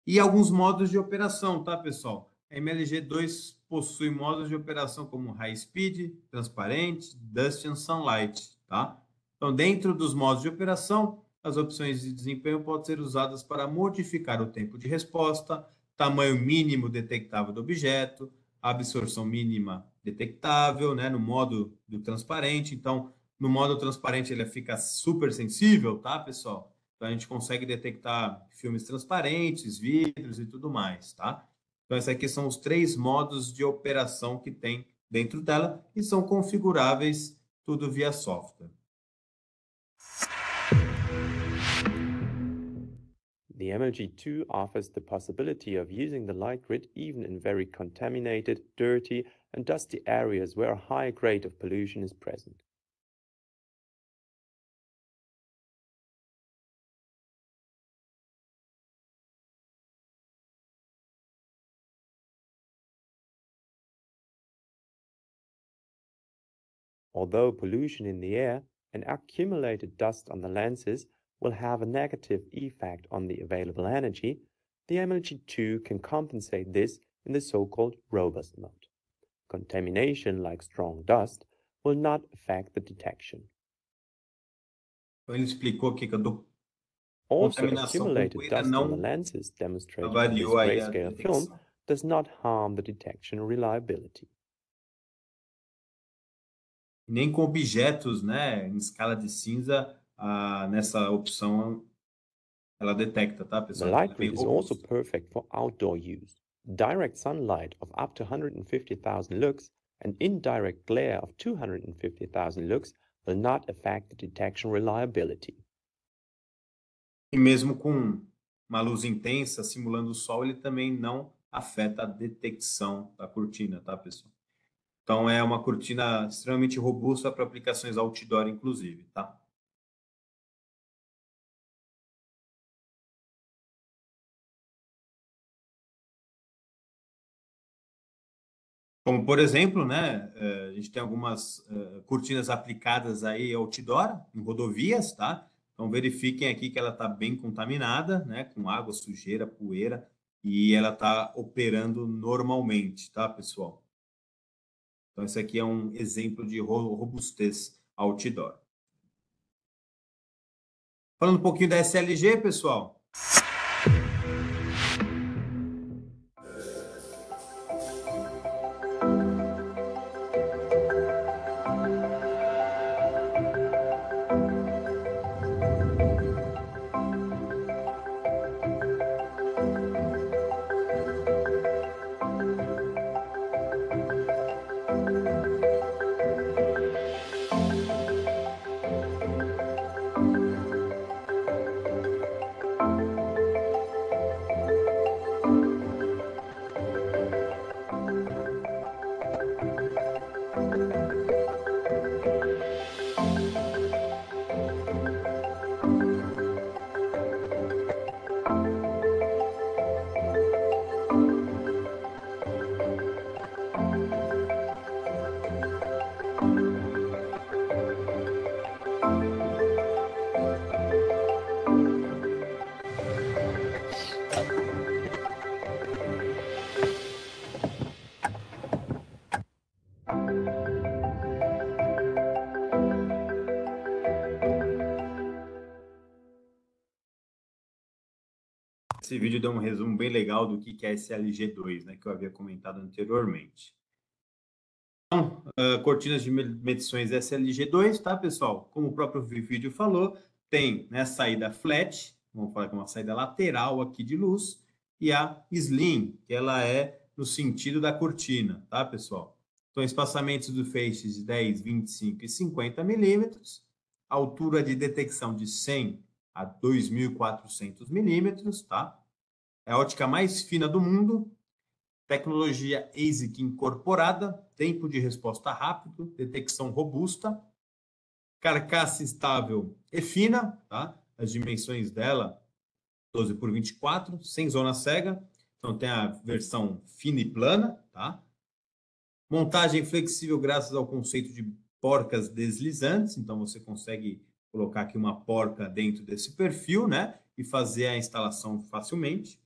E alguns modos de operação, tá, pessoal? A MLG2 possui modos de operação como High Speed, Transparente, Dust and Sunlight, tá? Então, dentro dos modos de operação, as opções de desempenho podem ser usadas para modificar o tempo de resposta, tamanho mínimo detectável do objeto, absorção mínima detectável, né, no modo do transparente. Então, no modo transparente ele fica super sensível, tá, pessoal? Então, a gente consegue detectar filmes transparentes, vidros e tudo mais, tá? Então, esses aqui são os 3 modos de operação que tem dentro dela e são configuráveis tudo via software. The MLG2 offers the possibility of using the light grid even in very contaminated, dirty, and dusty areas where a high grade of pollution is present. Although pollution in the air and accumulated dust on the lenses will have a negative effect on the available energy, the MLG2 can compensate this in the so-called robust mode. Contamination, like strong dust, will not affect the detection. Então, ele explicou aqui que a Also, contaminação com accumulated poeira dust on the não lenses demonstrated in this avariou aí a grayscale film detecção. does not harm the detection reliability. Nem com objetos, né, em escala de cinza, nessa opção ela detecta, tá, The pessoal? light Ela é bem grid is also robusta. perfect for outdoor use. Direct sunlight of up to 150,000 lux and indirect glare of 250,000 lux will not affect the detection reliability. E mesmo com uma luz intensa simulando o sol, ele também não afeta a detecção da cortina, tá, pessoal? Então, é uma cortina extremamente robusta para aplicações outdoor, inclusive, tá? Como, por exemplo, né, a gente tem algumas cortinas aplicadas aí outdoor, em rodovias, tá? Então, verifiquem aqui que ela está bem contaminada, né, com água, sujeira, poeira, e ela está operando normalmente, tá, pessoal? Então, esse aqui é um exemplo de robustez outdoor. Falando um pouquinho da SLG, pessoal. Esse vídeo deu um resumo bem legal do que é esse LG2, né, que eu havia comentado anteriormente. Então, cortinas de medições SLG2, tá, pessoal? Como o próprio vídeo falou, tem, né, saída flat, vamos falar que é uma saída lateral aqui de luz, e a slim, que ela é no sentido da cortina, tá, pessoal? Então, espaçamentos do feixe de 10, 25 e 50 milímetros, altura de detecção de 100 a 2.400 milímetros, tá? É a ótica mais fina do mundo, tecnologia ASIC incorporada, tempo de resposta rápido, detecção robusta, carcaça estável e fina, tá? As dimensões dela, 12 por 24, sem zona cega. Então tem a versão fina e plana, tá? Montagem flexível graças ao conceito de porcas deslizantes, então você consegue colocar aqui uma porca dentro desse perfil, né? E fazer a instalação facilmente.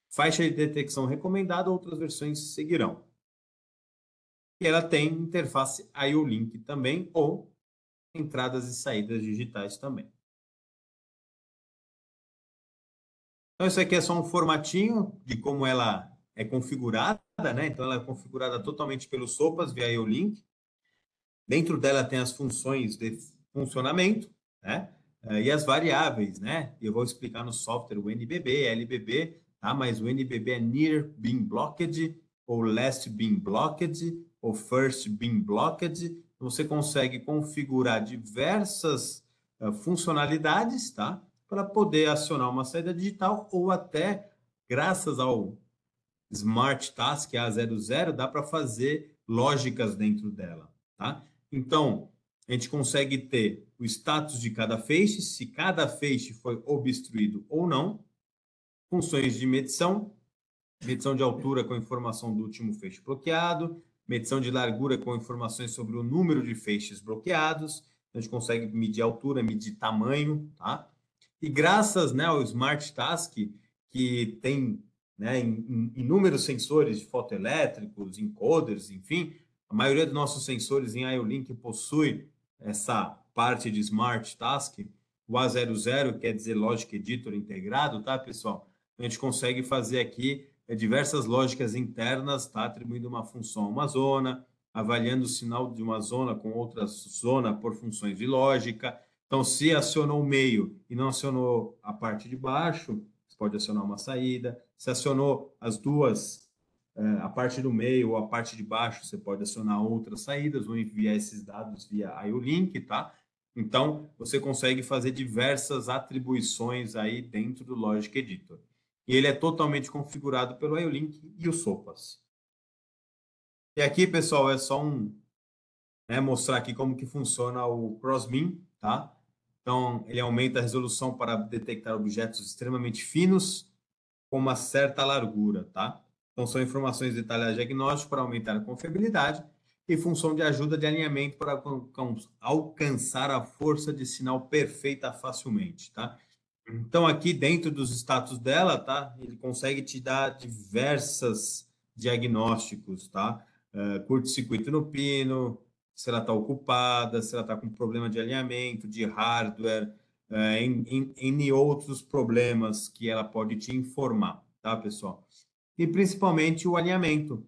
Faixa de detecção recomendada, outras versões seguirão. E ela tem interface IO-Link também, ou entradas e saídas digitais também. Então, isso aqui é só um formatinho de como ela é configurada, né? Então, ela é configurada totalmente pelo SOPAS via IO-Link. Dentro dela tem as funções de funcionamento, né? E as variáveis, né? Eu vou explicar no software o NBB, LBB, tá? Mas o NBB é Near Being Blocked, ou Last Being Blocked, ou First Being Blocked. Você consegue configurar diversas funcionalidades, tá? Para poder acionar uma saída digital ou até, graças ao Smart Task A00, dá para fazer lógicas dentro dela, tá? Então, a gente consegue ter o status de cada feixe, se cada feixe foi obstruído ou não, funções de medição, medição de altura com informação do último feixe bloqueado, medição de largura com informações sobre o número de feixes bloqueados, a gente consegue medir altura, medir tamanho, tá? E graças, né, ao Smart Task, que tem, né, inúmeros sensores de fotoelétricos, encoders, enfim, a maioria dos nossos sensores em IO-Link possui essa parte de Smart Task, o A00 quer dizer Logic Editor integrado, tá, pessoal? A gente consegue fazer aqui diversas lógicas internas, tá, atribuindo uma função a uma zona, avaliando o sinal de uma zona com outra zona por funções de lógica. Então, se acionou o meio e não acionou a parte de baixo, você pode acionar uma saída. Se acionou as duas, a parte do meio ou a parte de baixo, você pode acionar outras saídas ou enviar esses dados via IO-Link, tá? Então, você consegue fazer diversas atribuições aí dentro do Logic Editor. E ele é totalmente configurado pelo IO-Link e o SOPAS. E aqui, pessoal, é só mostrar aqui como que funciona o Crossbeam, tá? Então, ele aumenta a resolução para detectar objetos extremamente finos com uma certa largura, tá? Então, são informações de detalhar diagnóstico para aumentar a confiabilidade e função de ajuda de alinhamento para alcançar a força de sinal perfeita facilmente, tá? Então, aqui dentro dos status dela, tá? Ele consegue te dar diversas diagnósticos, tá? Curto-circuito no pino, se ela está ocupada, se ela está com problema de alinhamento, de hardware, em outros problemas que ela pode te informar, tá, pessoal? E principalmente o alinhamento.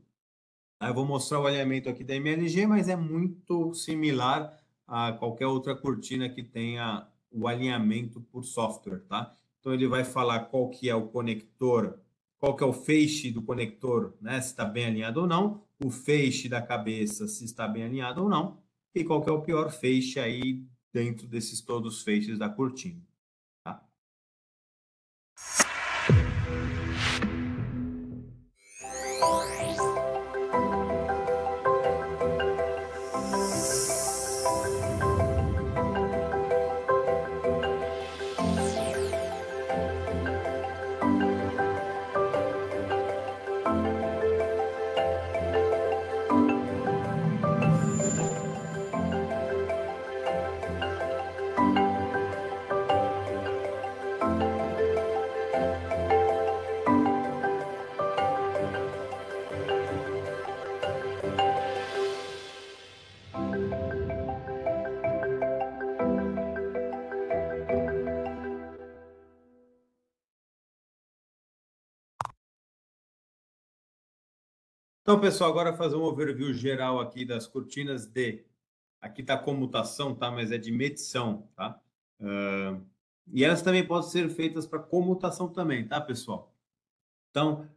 Eu vou mostrar o alinhamento aqui da MLG, mas é muito similar a qualquer outra cortina que tenha o alinhamento por software, tá? Então, ele vai falar qual que é o conector, qual que é o feixe do conector, né? Se está bem alinhado ou não, o feixe da cabeça, se está bem alinhado ou não, e qual que é o pior feixe aí dentro desses todos os feixes da cortina, tá? Então, pessoal, agora fazer um overview geral aqui das cortinas de... Aqui está comutação, tá? Mas é de medição, tá? E elas também podem ser feitas para comutação também, tá, pessoal? Então,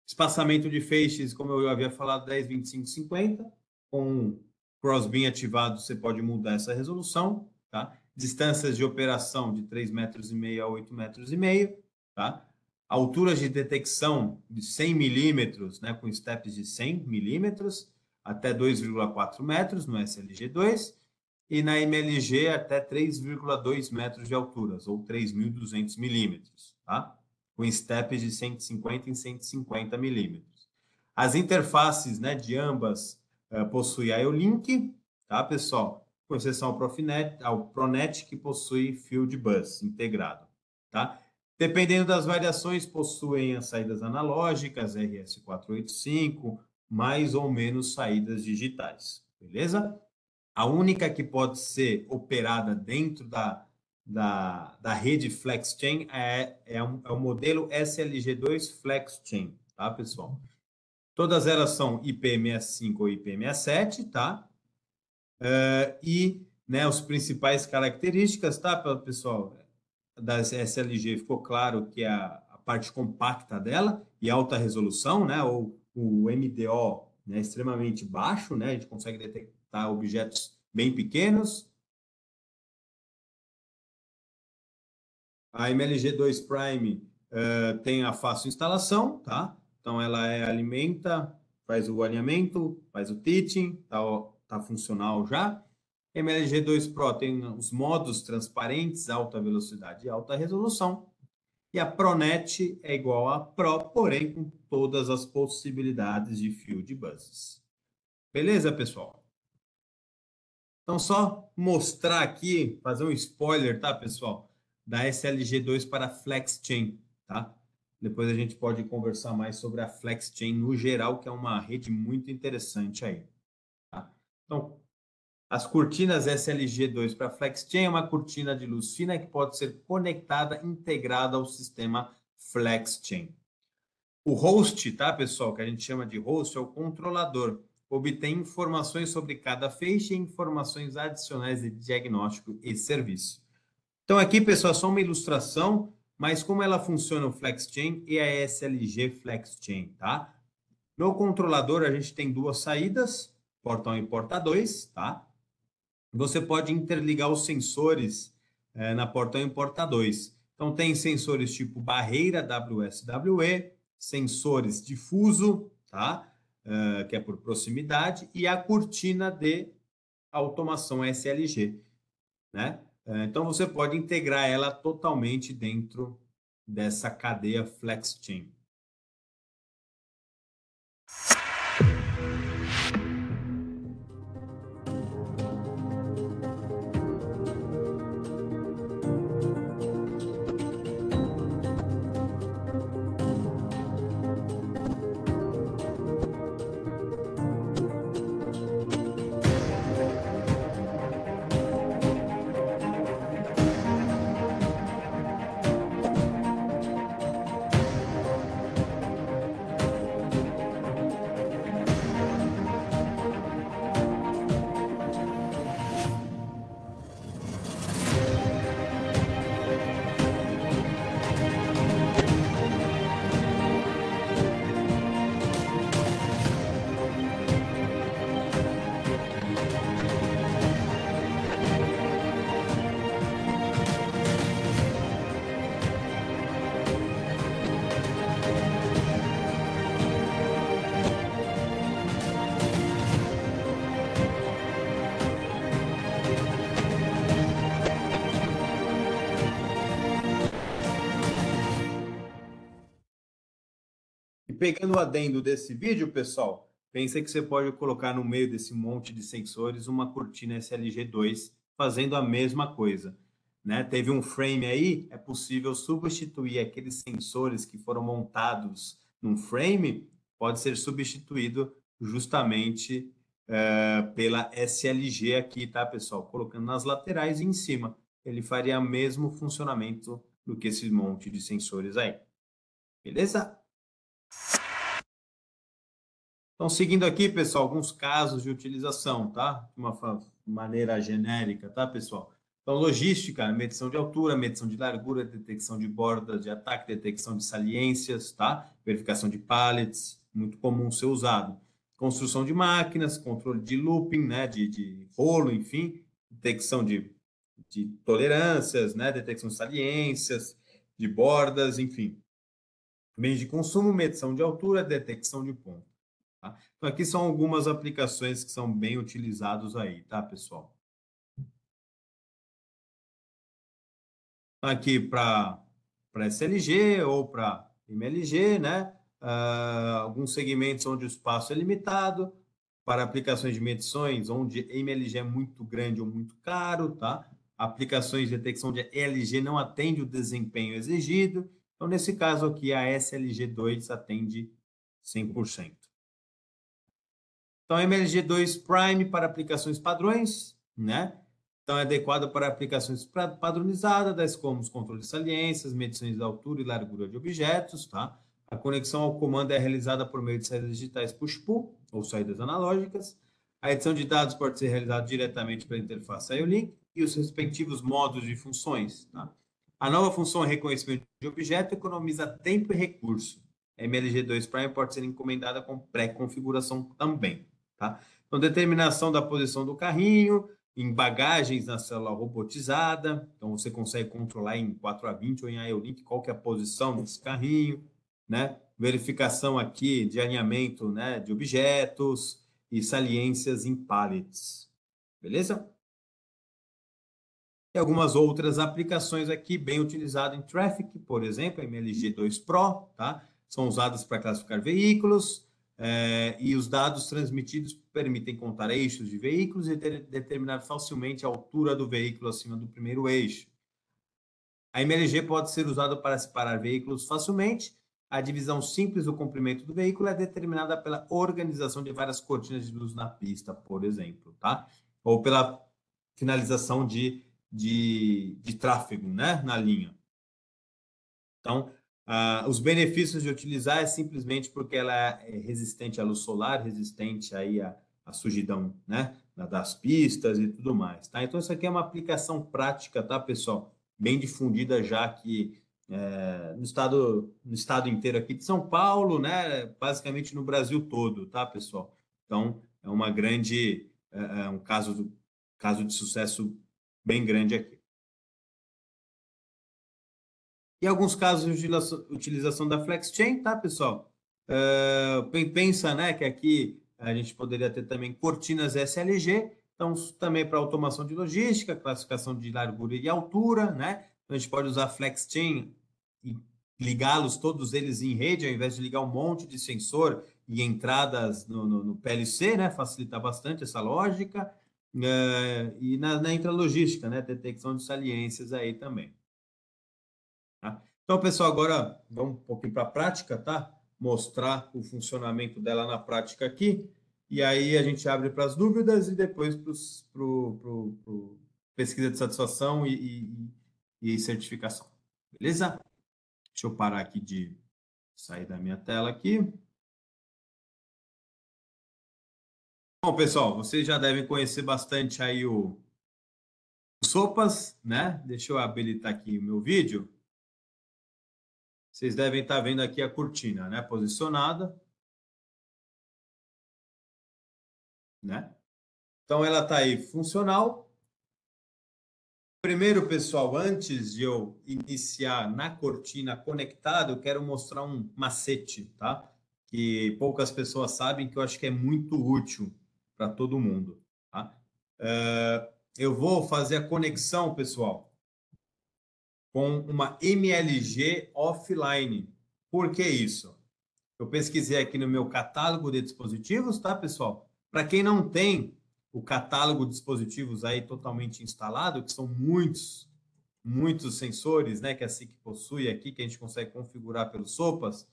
espaçamento de feixes, como eu havia falado, 10, 25, 50. Com crossbeam ativado, você pode mudar essa resolução, tá? Distâncias de operação de 3,5 metros a 8,5 metros, tá? Alturas de detecção de 100 milímetros, né, com steps de 100 milímetros, até 2,4 metros no SLG2, e na MLG até 3,2 metros de alturas, ou 3.200 milímetros, tá? Com steps de 150 em 150 milímetros. As interfaces, né, de ambas possui IO-Link, tá, pessoal? Com exceção ao Pronet, que possui Field Bus integrado, tá? Dependendo das variações, possuem as saídas analógicas, RS485, mais ou menos saídas digitais, beleza? A única que pode ser operada dentro da rede FlexChain é o modelo SLG2 FlexChain, tá, pessoal? Todas elas são IP65 ou IP67, tá? E, né, as principais características, tá, pessoal? Das SLG ficou claro que a parte compacta dela e alta resolução, né? Ou o MDO, né, extremamente baixo, né? A gente consegue detectar objetos bem pequenos. A MLG2 Prime tem a fácil instalação, tá? Então ela alimenta, faz o alinhamento, faz o teaching, tá funcional já. MLG2 Pro tem os modos transparentes, alta velocidade e alta resolução. E a Pronet é igual a Pro, porém com todas as possibilidades de Field Buses. Beleza, pessoal? Então, só mostrar aqui, fazer um spoiler, tá, pessoal? Da SLG2 para FlexChain, tá? Depois a gente pode conversar mais sobre a FlexChain no geral, que é uma rede muito interessante aí. Tá? Então, as cortinas SLG2 para FlexChain é uma cortina de luz fina que pode ser conectada, integrada ao sistema FlexChain. O host, tá, pessoal, que a gente chama de host, é o controlador. Obtém informações sobre cada feixe e informações adicionais de diagnóstico e serviço. Então, aqui, pessoal, só uma ilustração, mas como ela funciona o FlexChain e a SLG FlexChain, tá? No controlador, a gente tem duas saídas, porta 1 e porta 2, tá? Você pode interligar os sensores na porta 1 e porta 2. Então, tem sensores tipo barreira WSWE, sensores difuso, tá? Que é por proximidade, e a cortina de automação SLG, né? Então, você pode integrar ela totalmente dentro dessa cadeia FlexChain. E pegando o adendo desse vídeo, pessoal, pensa que você pode colocar no meio desse monte de sensores uma cortina SLG2 fazendo a mesma coisa, né? Teve um frame aí, é possível substituir aqueles sensores que foram montados num frame, pode ser substituído justamente pela SLG aqui, tá, pessoal? Colocando nas laterais e em cima. Ele faria o mesmo funcionamento do que esse monte de sensores aí. Beleza? Então, seguindo aqui, pessoal, alguns casos de utilização, tá? De uma maneira genérica, tá, pessoal? Então, logística, medição de altura, medição de largura, detecção de bordas de ataque, detecção de saliências, tá? Verificação de pallets, muito comum ser usado. Construção de máquinas, controle de looping, né? De rolo, enfim, detecção de tolerâncias, né? Detecção de saliências, de bordas, enfim. Bens de consumo, medição de altura, detecção de ponto. Tá? Então, aqui são algumas aplicações que são bem utilizados aí, tá, pessoal? Então, aqui para SLG ou para MLG, né? Alguns segmentos onde o espaço é limitado, para aplicações de medições, onde MLG é muito grande ou muito caro, tá? Aplicações de detecção de LG não atende o desempenho exigido. Então, nesse caso aqui, a SLG2 atende 100%. Então, MLG2 Prime para aplicações padrões, né? Então, é adequado para aplicações padronizadas, tais como os controles de saliências, medições de altura e largura de objetos, tá? A conexão ao comando é realizada por meio de saídas digitais push-pull, ou saídas analógicas. A edição de dados pode ser realizada diretamente pela interface IO-Link e os respectivos modos de funções, tá? A nova função reconhecimento de objeto economiza tempo e recurso. A MLG2 Prime pode ser encomendada com pré-configuração também, tá? Então, determinação da posição do carrinho, em bagagens na célula robotizada, então você consegue controlar em 4A20 ou em IO-Link qual que é a posição desse carrinho, né? Verificação aqui de alinhamento, né, de objetos e saliências em pallets, beleza? E algumas outras aplicações aqui bem utilizadas em Traffic, por exemplo, MLG2 Pro, tá? São usadas para classificar veículos, e os dados transmitidos permitem contar eixos de veículos e determinar facilmente a altura do veículo acima do primeiro eixo. A MLG pode ser usada para separar veículos facilmente. A divisão simples do comprimento do veículo é determinada pela organização de várias cortinas de luz na pista, por exemplo, tá? Ou pela finalização de tráfego, né, na linha. Então, os benefícios de utilizar é simplesmente porque ela é resistente à luz solar, resistente aí à sujidão, né, das pistas e tudo mais, tá? Então, isso aqui é uma aplicação prática, tá, pessoal? Bem difundida já aqui no estado inteiro aqui de São Paulo, né, basicamente no Brasil todo, tá, pessoal? Então, é uma grande, um caso de sucesso bem grande aqui. E alguns casos de utilização da FlexChain, tá, pessoal? Pensa, né, que aqui a gente poderia ter também cortinas SLG, então também para automação de logística, classificação de largura e altura, né? Então a gente pode usar FlexChain e ligá-los todos eles em rede, ao invés de ligar um monte de sensor e entradas no PLC, né? Facilita bastante essa lógica. E na intralogística, né? Detecção de saliências aí também. Tá? Então, pessoal, agora vamos um pouquinho para a prática, tá? Mostrar o funcionamento dela na prática aqui. E aí a gente abre para as dúvidas e depois para pesquisa de satisfação e certificação. Beleza? Deixa eu parar aqui de sair da minha tela aqui. Bom, pessoal, vocês já devem conhecer bastante aí o Sopas, né? Deixa eu habilitar aqui o meu vídeo. Vocês devem estar vendo aqui a cortina, né? Posicionada, né? Então, ela está aí funcional. Primeiro, pessoal, antes de eu iniciar na cortina conectada, eu quero mostrar um macete, tá? Que poucas pessoas sabem, que eu acho que é muito útil para todo mundo, tá? Eu vou fazer a conexão, pessoal, com uma MLG offline. Por que isso? Eu pesquisei aqui no meu catálogo de dispositivos, tá, pessoal? Para quem não tem o catálogo de dispositivos aí totalmente instalado, que são muitos sensores, né, que a SIC possui aqui, que a gente consegue configurar pelos SOPAs.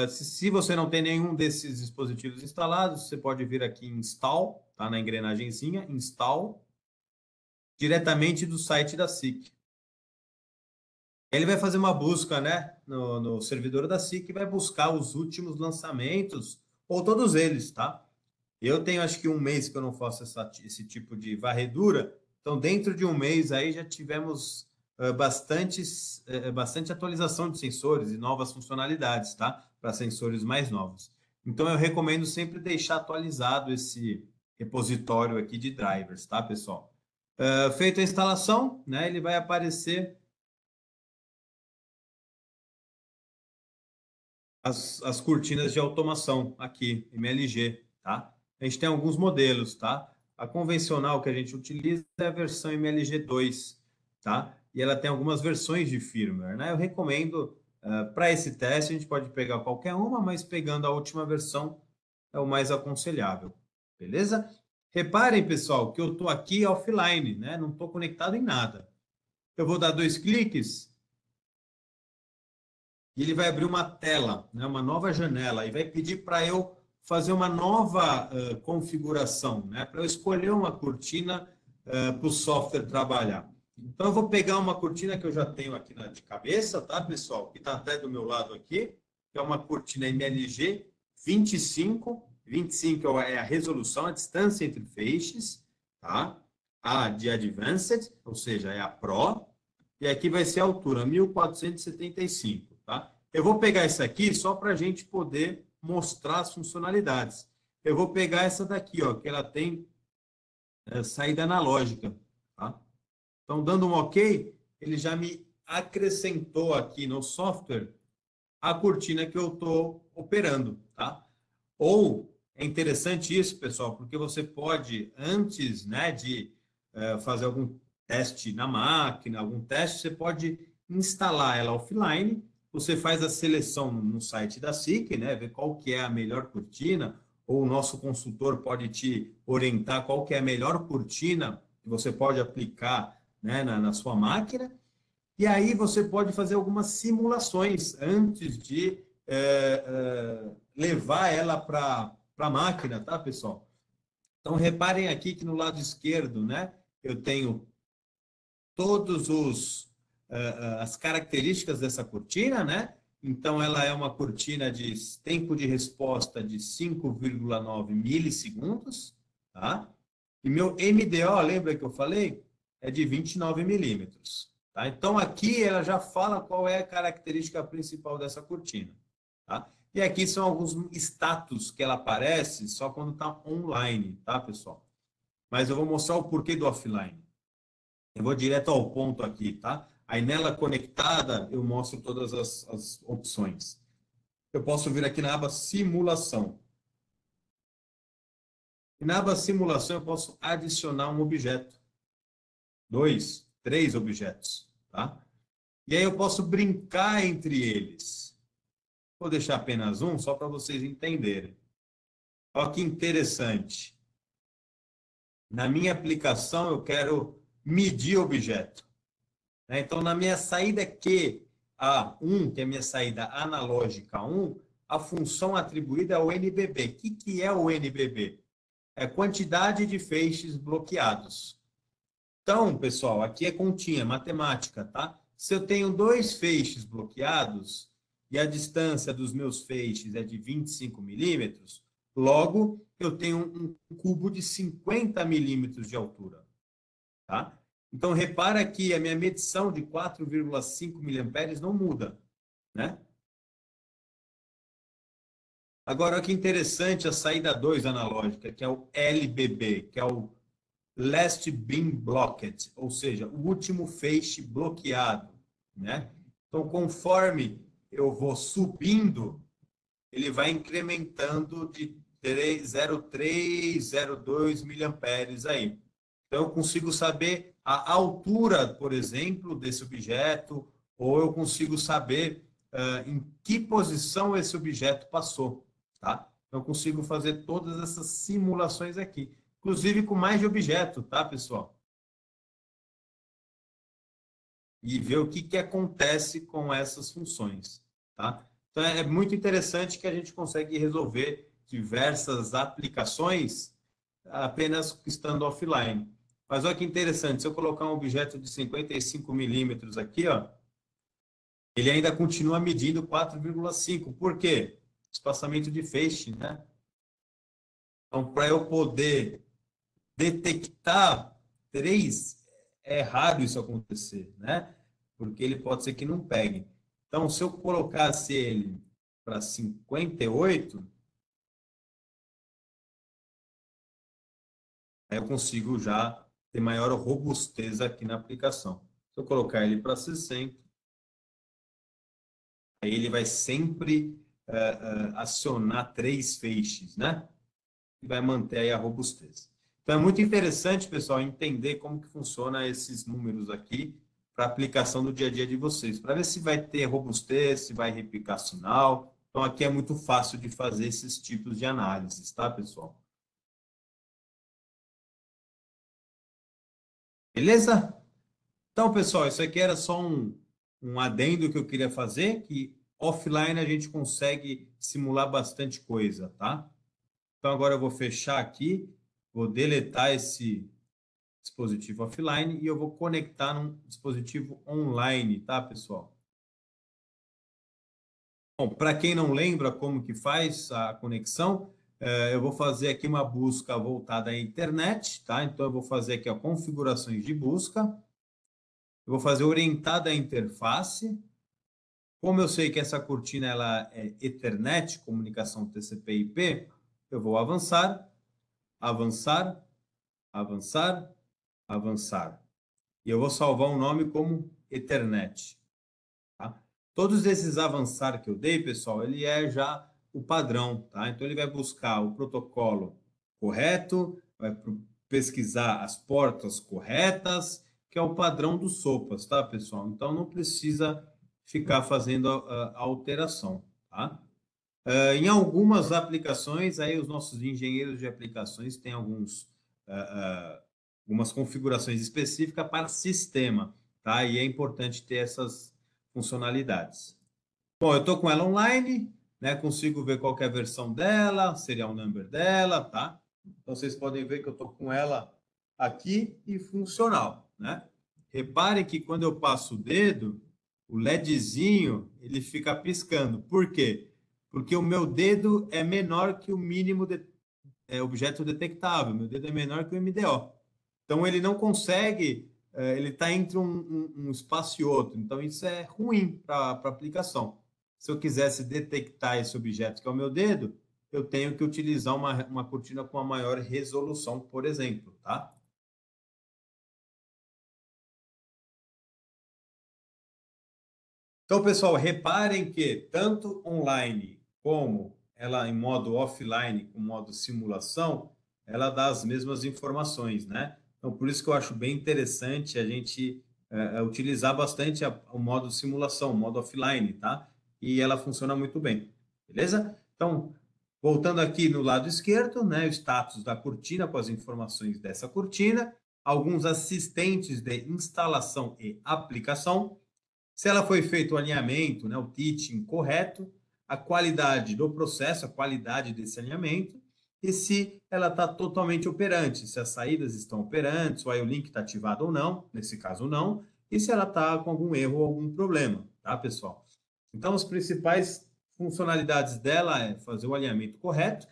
Se você não tem nenhum desses dispositivos instalados, você pode vir aqui em Install, tá, na engrenagemzinha, Install, diretamente do site da SIC. Ele vai fazer uma busca, né, no servidor da SIC e vai buscar os últimos lançamentos, ou todos eles, tá? Eu tenho acho que um mês que eu não faço esse tipo de varredura, então dentro de um mês aí já tivemos bastante atualização de sensores e novas funcionalidades, tá? Para sensores mais novos. Então eu recomendo sempre deixar atualizado esse repositório aqui de drivers, tá, pessoal? Feita a instalação, né, ele vai aparecer as cortinas de automação aqui, MLG, tá? A gente tem alguns modelos, tá? A convencional que a gente utiliza é a versão MLG2, tá? E ela tem algumas versões de firmware, né? Eu recomendo, para esse teste, a gente pode pegar qualquer uma, mas pegando a última versão, é o mais aconselhável, beleza? Reparem, pessoal, que eu estou aqui offline, né? Não estou conectado em nada. Eu vou dar 2 cliques e ele vai abrir uma tela, né? Uma nova janela, e vai pedir para eu fazer uma nova configuração, né? Para eu escolher uma cortina para o software trabalhar. Então, eu vou pegar uma cortina que eu já tenho aqui de cabeça, tá, pessoal? Que está até do meu lado aqui, que é uma cortina MLG 25. 25 é a resolução, a distância entre feixes, tá? A de Advanced, ou seja, é a Pro, e aqui vai ser a altura, 1475, tá? Eu vou pegar essa aqui só para a gente poder mostrar as funcionalidades. Eu vou pegar essa daqui, ó, que ela tem saída analógica, tá? Então, dando um OK, ele já me acrescentou aqui no software a cortina que eu estou operando, tá? Ou é interessante isso, pessoal, porque você pode, antes, né, de fazer algum teste na máquina, algum teste, você pode instalar ela offline, você faz a seleção no site da SICK, né, ver qual que é a melhor cortina, ou o nosso consultor pode te orientar qual que é a melhor cortina que você pode aplicar, né, na sua máquina, e aí você pode fazer algumas simulações antes de levar ela para a máquina, tá, pessoal? Então, reparem aqui que no lado esquerdo, né, eu tenho todos as características dessa cortina, né? Então, ela é uma cortina de tempo de resposta de 5,9 milissegundos, tá? E meu MDO, lembra que eu falei? É de 29 milímetros. Tá? Então, aqui ela já fala qual é a característica principal dessa cortina. Tá? E aqui são alguns status que ela aparece só quando está online, tá, pessoal? Mas eu vou mostrar o porquê do offline. Eu vou direto ao ponto aqui, tá? Aí nela conectada, eu mostro todas as opções. Eu posso vir aqui na aba simulação. E na aba simulação, eu posso adicionar um objeto. 2, 3 objetos, tá? E aí eu posso brincar entre eles. Vou deixar apenas um, só para vocês entenderem. Olha que interessante. Na minha aplicação, eu quero medir objeto. Então, na minha saída QA1, que é a minha saída analógica 1, a função atribuída é o NBB. O que é o NBB? É quantidade de feixes bloqueados. Então, pessoal, aqui é continha, matemática, tá? Se eu tenho 2 feixes bloqueados e a distância dos meus feixes é de 25 milímetros, logo eu tenho um cubo de 50 milímetros de altura, tá? Então, repara que a minha medição de 4,5 miliamperes não muda, né? Agora, olha que interessante a saída 2 analógica, que é o LBB, que é o Last Beam Blocked, ou seja, o último feixe bloqueado, né? Então, conforme eu vou subindo, ele vai incrementando de 0,3, 0,2 miliamperes aí. Então, eu consigo saber a altura, por exemplo, desse objeto, ou eu consigo saber em que posição esse objeto passou, tá? Então, eu consigo fazer todas essas simulações aqui, inclusive com mais de objeto, tá, pessoal? E ver o que acontece com essas funções, tá? Então, é muito interessante que a gente consegue resolver diversas aplicações apenas estando offline. Mas olha que interessante, se eu colocar um objeto de 55 milímetros aqui, ó, ele ainda continua medindo 4,5. Por quê? Espaçamento de feixe, né? Então, para eu poder detectar 3, é raro isso acontecer, né? Porque ele pode ser que não pegue. Então, se eu colocasse ele para 58, aí eu consigo já ter maior robustez aqui na aplicação. Se eu colocar ele para 60, aí ele vai sempre acionar 3 feixes, né? E vai manter aí a robustez. Então, é muito interessante, pessoal, entender como que funciona esses números aqui para aplicação do dia a dia de vocês, para ver se vai ter robustez, se vai replicar sinal, Então, aqui é muito fácil de fazer esses tipos de análises, tá, pessoal? Beleza? Então, pessoal, isso aqui era só um adendo que eu queria fazer, que offline a gente consegue simular bastante coisa, tá? Então, agora eu vou fechar aqui, vou deletar esse dispositivo offline e eu vou conectar num dispositivo online, tá, pessoal? Bom, para quem não lembra como que faz a conexão, eu vou fazer aqui uma busca voltada à internet, tá? Então, eu vou fazer aqui a configurações de busca, eu vou fazer orientada à interface. Como eu sei que essa cortina ela é Ethernet, comunicação TCP/IP, eu vou avançar, avançar, avançar, avançar. E eu vou salvar o nome como Ethernet. Tá? Todos esses avançar que eu dei, pessoal, ele é já o padrão. Tá? Então, ele vai buscar o protocolo correto, vai pesquisar as portas corretas, que é o padrão dos SOPAs, tá, pessoal? Então, não precisa ficar fazendo a alteração, tá? Em algumas aplicações, aí os nossos engenheiros de aplicações têm algumas configurações específicas para sistema, tá? E é importante ter essas funcionalidades. Bom, eu estou com ela online, né? Consigo ver qual que é a versão dela, serial number dela, tá? Então, vocês podem ver que eu estou com ela aqui e funcional, né? Reparem que quando eu passo o dedo, o LEDzinho, ele fica piscando. Por quê? Porque o meu dedo é menor que o mínimo objeto detectável. Meu dedo é menor que o MDO. Então, ele não consegue, ele está entre um espaço e outro. Então, isso é ruim para a aplicação. Se eu quisesse detectar esse objeto, que é o meu dedo, eu tenho que utilizar uma cortina com uma maior resolução, por exemplo, tá? Então, pessoal, reparem que tanto online como ela em modo offline, com modo simulação, ela dá as mesmas informações, né? Então, por isso que eu acho bem interessante a gente utilizar bastante o modo simulação, o modo offline, tá? E ela funciona muito bem, beleza? Então, voltando aqui no lado esquerdo, né, o status da cortina com as informações dessa cortina, alguns assistentes de instalação e aplicação, se ela foi feito o alinhamento, né, o teaching correto, a qualidade do processo, a qualidade desse alinhamento, e se ela está totalmente operante, se as saídas estão operantes, o IO-Link está ativado ou não, nesse caso não, e se ela está com algum erro ou algum problema, tá, pessoal? Então, as principais funcionalidades dela é fazer o alinhamento correto,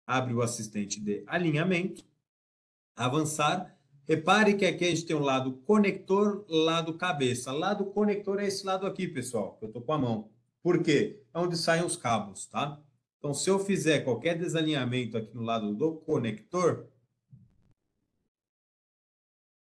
abre o assistente de alinhamento, avançar. Repare que aqui a gente tem um lado conector, lado cabeça. Lado conector é esse lado aqui, pessoal, que eu estou com a mão. Por quê? É onde saem os cabos, tá? Então, se eu fizer qualquer desalinhamento aqui no lado do conector,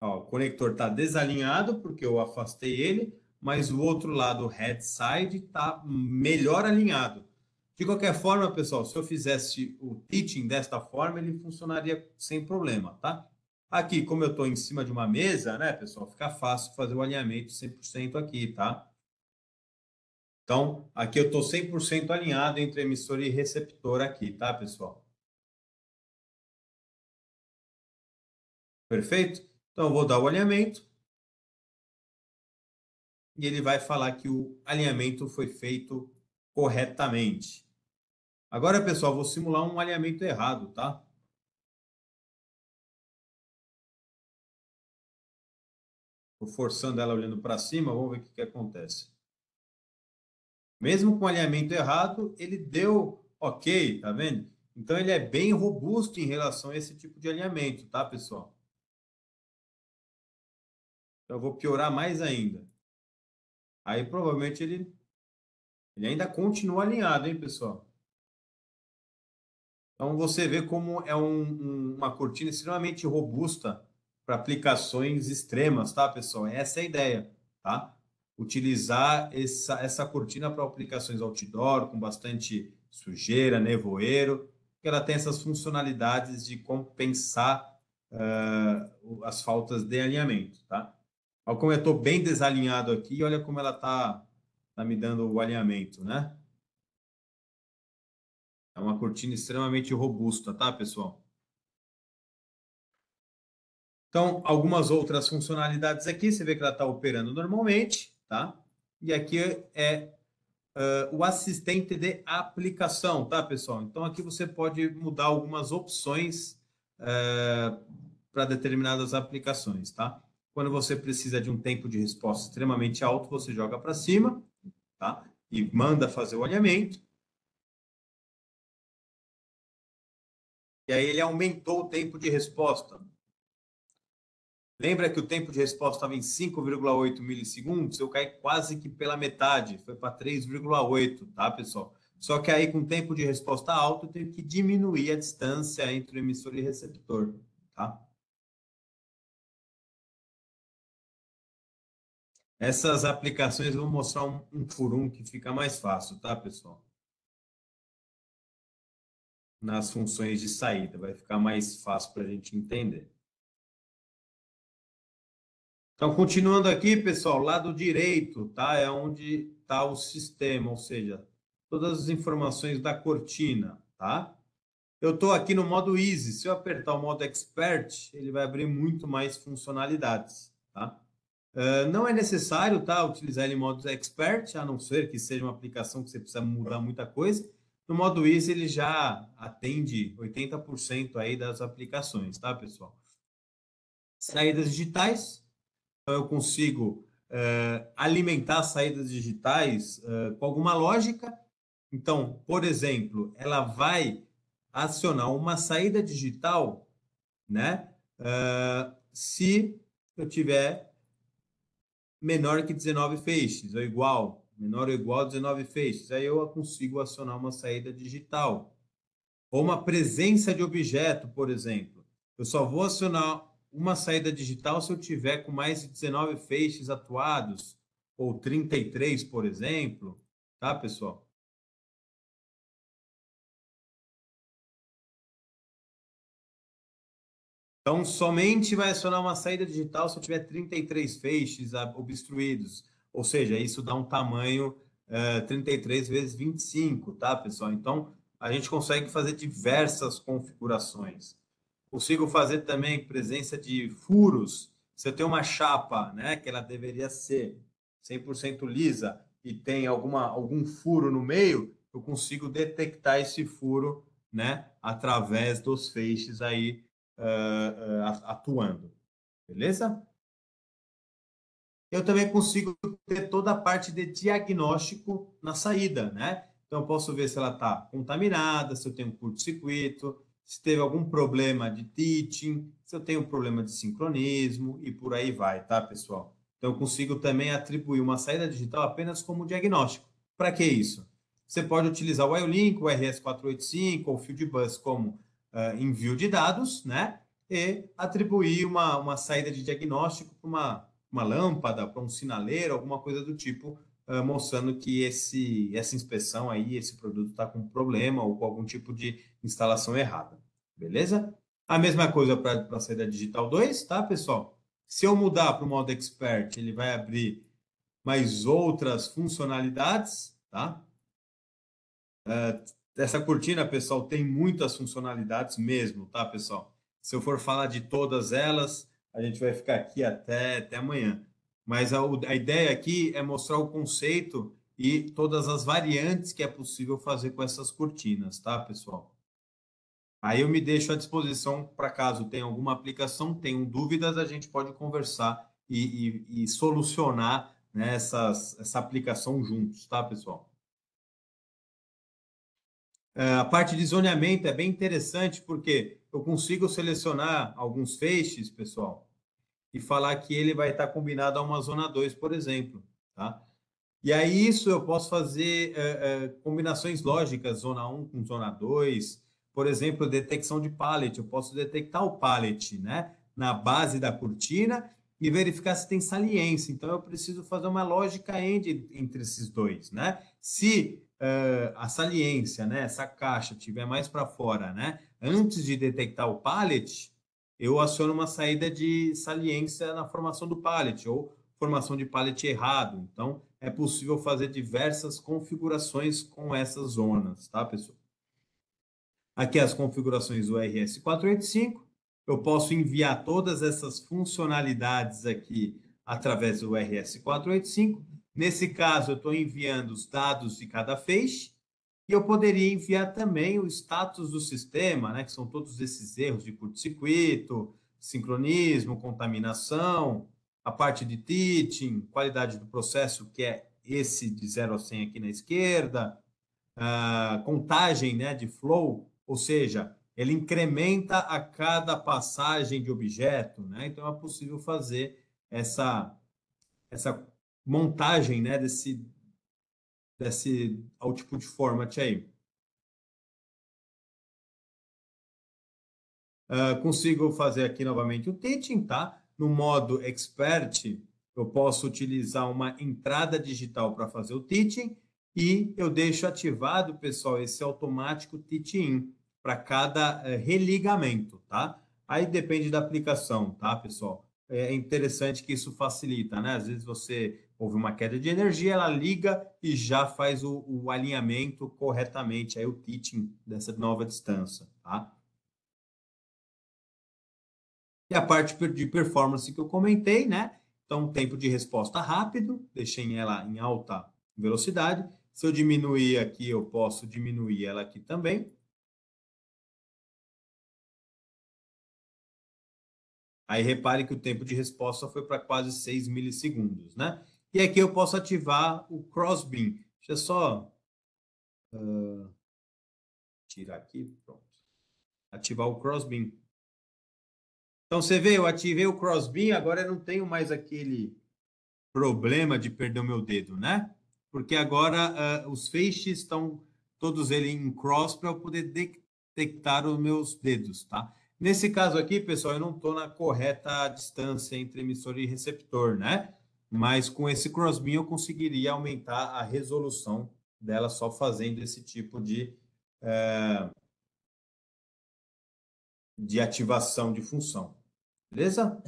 ó, o conector está desalinhado porque eu afastei ele, mas o outro lado, o head side, está melhor alinhado. De qualquer forma, pessoal, se eu fizesse o teaching desta forma, ele funcionaria sem problema, tá? Aqui, como eu estou em cima de uma mesa, né, pessoal, fica fácil fazer o alinhamento 100% aqui, tá? Então, aqui eu estou 100% alinhado entre emissor e receptor aqui, tá, pessoal? Perfeito? Então, eu vou dar o alinhamento e ele vai falar que o alinhamento foi feito corretamente. Agora, pessoal, vou simular um alinhamento errado, tá? Estou forçando ela olhando para cima, vamos ver o que acontece. Mesmo com o alinhamento errado, ele deu ok, tá vendo? Então, ele é bem robusto em relação a esse tipo de alinhamento, tá, pessoal? Então, eu vou piorar mais ainda. Aí, provavelmente, ele ainda continua alinhado, hein, pessoal? Então, você vê como é uma cortina extremamente robusta para aplicações extremas, tá, pessoal? Essa é a ideia, tá? Utilizar essa cortina para aplicações outdoor, com bastante sujeira, nevoeiro, porque ela tem essas funcionalidades de compensar as faltas de alinhamento, tá? Olha como eu estou bem desalinhado aqui, olha como ela tá me dando o alinhamento, né? É uma cortina extremamente robusta, tá, pessoal? Então, algumas outras funcionalidades aqui, você vê que ela está operando normalmente, tá? E aqui é o assistente de aplicação, tá, pessoal? Então, aqui você pode mudar algumas opções para determinadas aplicações, tá? Quando você precisa de um tempo de resposta extremamente alto, você joga para cima, tá? E manda fazer o alinhamento. E aí ele aumentou o tempo de resposta. Lembra que o tempo de resposta estava em 5,8 milissegundos? Eu caí quase que pela metade, foi para 3,8, tá, pessoal? Só que aí, com tempo de resposta alto, eu tenho que diminuir a distância entre o emissor e receptor, tá? Essas aplicações eu vou mostrar um por um que fica mais fácil, tá, pessoal? Nas funções de saída, vai ficar mais fácil para a gente entender. Então, continuando aqui, pessoal, lado direito, tá? É onde está o sistema, ou seja, todas as informações da cortina, tá? Eu estou aqui no modo Easy. Se eu apertar o modo Expert, ele vai abrir muito mais funcionalidades, tá? Não é necessário, tá, utilizar ele em modo Expert, a não ser que seja uma aplicação que você precisa mudar muita coisa. No modo Easy, ele já atende 80% aí das aplicações, tá, pessoal? Saídas digitais. Então, eu consigo alimentar saídas digitais com alguma lógica. Então, por exemplo, ela vai acionar uma saída digital, né? Se eu tiver menor que 19 feixes, ou igual, menor ou igual a 19 feixes, aí eu consigo acionar uma saída digital. Ou uma presença de objeto, por exemplo. Eu só vou acionar uma saída digital se eu tiver com mais de 19 feixes atuados, ou 33, por exemplo, tá, pessoal? Então, somente vai acionar uma saída digital se eu tiver 33 feixes obstruídos. Ou seja, isso dá um tamanho 33 vezes 25, tá, pessoal? Então, a gente consegue fazer diversas configurações. Consigo fazer também presença de furos. Se eu tenho uma chapa, né, que ela deveria ser 100% lisa e tem algum furo no meio, eu consigo detectar esse furo, né, através dos feixes aí atuando. Beleza? Eu também consigo ter toda a parte de diagnóstico na saída, né? Então, eu posso ver se ela está contaminada, se eu tenho um curto-circuito, se teve algum problema de teaching, se eu tenho um problema de sincronismo e por aí vai, tá, pessoal? Então, eu consigo também atribuir uma saída digital apenas como diagnóstico. Para que isso? Você pode utilizar o IO-Link, o RS485 ou o Fieldbus como envio de dados, né? E atribuir uma saída de diagnóstico para uma lâmpada, para um sinaleiro, alguma coisa do tipo, mostrando que essa inspeção aí, esse produto está com problema ou com algum tipo de instalação errada. Beleza? A mesma coisa para a saída digital 2, tá, pessoal? Se eu mudar para o modo expert, ele vai abrir mais outras funcionalidades, tá? Essa cortina, pessoal, tem muitas funcionalidades mesmo, tá, pessoal? Se eu for falar de todas elas, a gente vai ficar aqui até amanhã. Mas a ideia aqui é mostrar o conceito e todas as variantes que é possível fazer com essas cortinas, tá, pessoal? Aí eu me deixo à disposição para caso tenha alguma aplicação, tenham dúvidas, a gente pode conversar e solucionar, né, essa aplicação juntos, tá, pessoal? A parte de zoneamento é bem interessante porque eu consigo selecionar alguns feixes, pessoal, e falar que ele vai estar combinado a uma zona 2, por exemplo, tá? E aí isso eu posso fazer combinações lógicas, zona 1 com zona 2, por exemplo, detecção de pallet, eu posso detectar o pallet, né, na base da cortina e verificar se tem saliência. Então eu preciso fazer uma lógica entre esses dois, né? Se a saliência, né, essa caixa estiver mais para fora, né, antes de detectar o pallet, eu aciono uma saída de saliência na formação do pallet ou formação de pallet errado. Então, é possível fazer diversas configurações com essas zonas, tá, pessoal? Aqui as configurações do RS485. Eu posso enviar todas essas funcionalidades aqui através do RS485. Nesse caso, eu estou enviando os dados de cada feixe. E eu poderia enviar também o status do sistema, né, que são todos esses erros de curto-circuito, sincronismo, contaminação, a parte de teaching, qualidade do processo, que é esse de 0 a 100 aqui na esquerda, a contagem, né, de flow, ou seja, ele incrementa a cada passagem de objeto, né? Então é possível fazer essa montagem, né, desse output format aí. Consigo fazer aqui novamente o teaching, tá? No modo expert, eu posso utilizar uma entrada digital para fazer o teaching e eu deixo ativado, pessoal, esse automático teaching para cada religamento, tá? Aí depende da aplicação, tá, pessoal? É interessante que isso facilita, né? Às vezes você houve uma queda de energia, ela liga e já faz o alinhamento corretamente, aí o teaching dessa nova distância, tá? E a parte de performance que eu comentei, né? Então, tempo de resposta rápido, deixei ela em alta velocidade. Se eu diminuir aqui, eu posso diminuir ela aqui também. Aí, repare que o tempo de resposta foi para quase 6 milissegundos, né? E aqui eu posso ativar o crossbeam. Deixa eu só tirar aqui, pronto. Ativar o crossbeam. Então, você vê, eu ativei o crossbeam, agora eu não tenho mais aquele problema de perder o meu dedo, né? Porque agora os feixes estão todos eles em cross para eu poder detectar os meus dedos, tá? Nesse caso aqui, pessoal, eu não estou na correta distância entre emissor e receptor, né? Mas com esse crossbeam eu conseguiria aumentar a resolução dela só fazendo esse tipo de ativação de função. Beleza?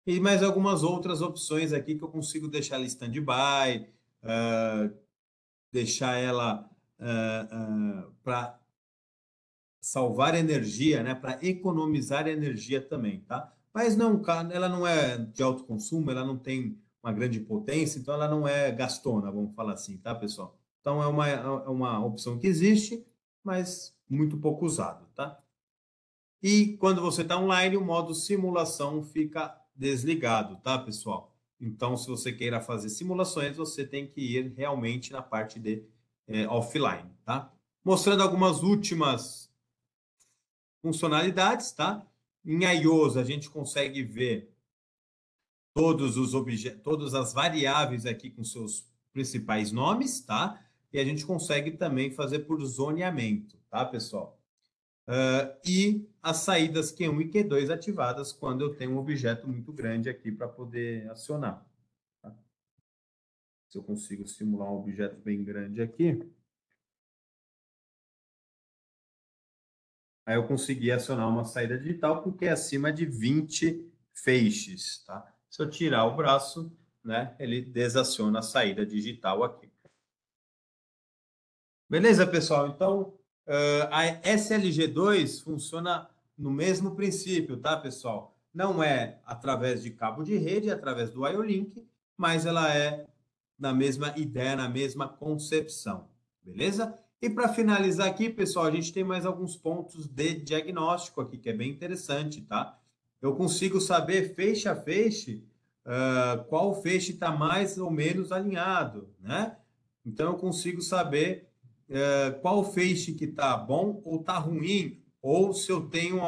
E mais algumas outras opções aqui que eu consigo deixar ela em stand-by, deixar ela para salvar energia, né? Para economizar energia também, tá? Mas não, ela não é de alto consumo, ela não tem uma grande potência, então ela não é gastona, vamos falar assim, tá, pessoal? Então é uma opção que existe, mas muito pouco usado, tá? E quando você está online, o modo simulação fica desligado, tá, pessoal? Então, se você queira fazer simulações, você tem que ir realmente na parte de offline, tá? Mostrando algumas últimas funcionalidades, tá? Em iOS, a gente consegue ver todos os objetos, todas as variáveis aqui com seus principais nomes, tá? E a gente consegue também fazer por zoneamento, tá, pessoal? E as saídas Q1 e Q2 ativadas quando eu tenho um objeto muito grande aqui para poder acionar. Tá? Se eu consigo simular um objeto bem grande aqui, aí eu consegui acionar uma saída digital porque é acima de 20 feixes. Tá? Se eu tirar o braço, né, ele desaciona a saída digital aqui. Beleza, pessoal? Então, a SLG2 funciona no mesmo princípio, tá, pessoal? Não é através de cabo de rede, é através do IO-Link, mas ela é na mesma ideia, na mesma concepção, beleza? E para finalizar aqui, pessoal, a gente tem mais alguns pontos de diagnóstico aqui, que é bem interessante, tá? Eu consigo saber, feixe a feixe, qual feixe está mais ou menos alinhado, né? Então, eu consigo saber qual feixe que está bom ou está ruim, ou se eu tenho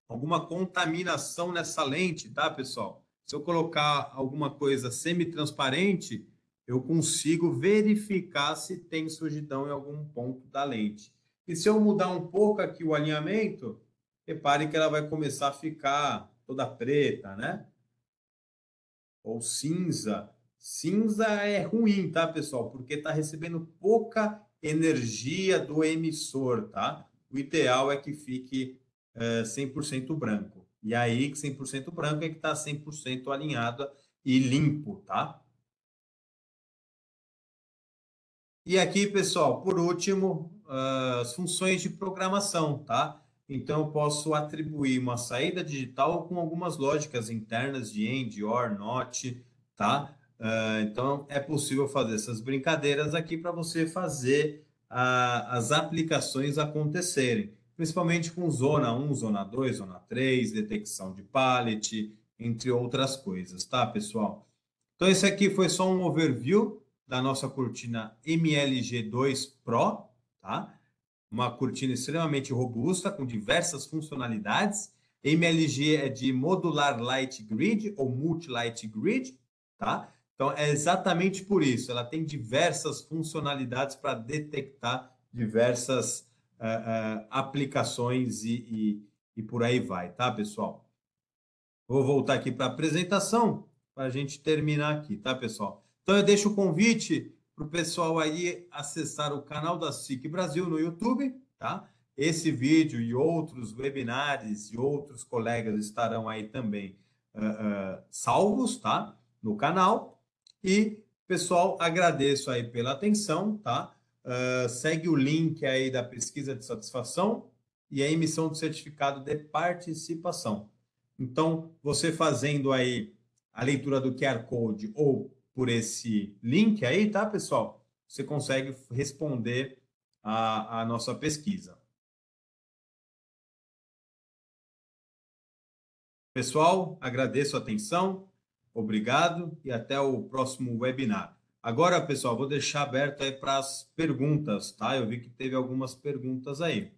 alguma contaminação nessa lente, tá, pessoal? Se eu colocar alguma coisa semi-transparente, eu consigo verificar se tem sujidão em algum ponto da lente. E se eu mudar um pouco aqui o alinhamento, repare que ela vai começar a ficar toda preta, né? Ou cinza. Cinza é ruim, tá, pessoal? Porque está recebendo pouca energia do emissor, tá? O ideal é que fique 100% branco. E aí, 100% branco é que está 100% alinhado e limpo, tá? E aqui, pessoal, por último, as funções de programação, tá? Então, eu posso atribuir uma saída digital com algumas lógicas internas de AND, OR, NOT, tá? Então, é possível fazer essas brincadeiras aqui para você fazer as aplicações acontecerem, principalmente com zona 1, zona 2, zona 3, detecção de pallet, entre outras coisas, tá, pessoal? Então, esse aqui foi só um overview da nossa cortina MLG2 Pro, tá? Uma cortina extremamente robusta, com diversas funcionalidades. MLG é de Modular Light Grid ou Multi-Light Grid, tá? Então, é exatamente por isso. Ela tem diversas funcionalidades para detectar diversas aplicações e por aí vai, tá, pessoal? Vou voltar aqui para a apresentação para a gente terminar aqui, tá, pessoal? Então, eu deixo o convite para o pessoal aí acessar o canal da SIC Brasil no YouTube, tá? Esse vídeo e outros webinars e outros colegas estarão aí também salvos, tá? No canal. E, pessoal, agradeço aí pela atenção, tá? Segue o link aí da pesquisa de satisfação e a emissão do certificado de participação. Então, você fazendo aí a leitura do QR Code ou por esse link aí, tá, pessoal? Você consegue responder a nossa pesquisa. Pessoal, agradeço a atenção, obrigado e até o próximo webinar. Agora, pessoal, vou deixar aberto aí para as perguntas, tá? Eu vi que teve algumas perguntas aí.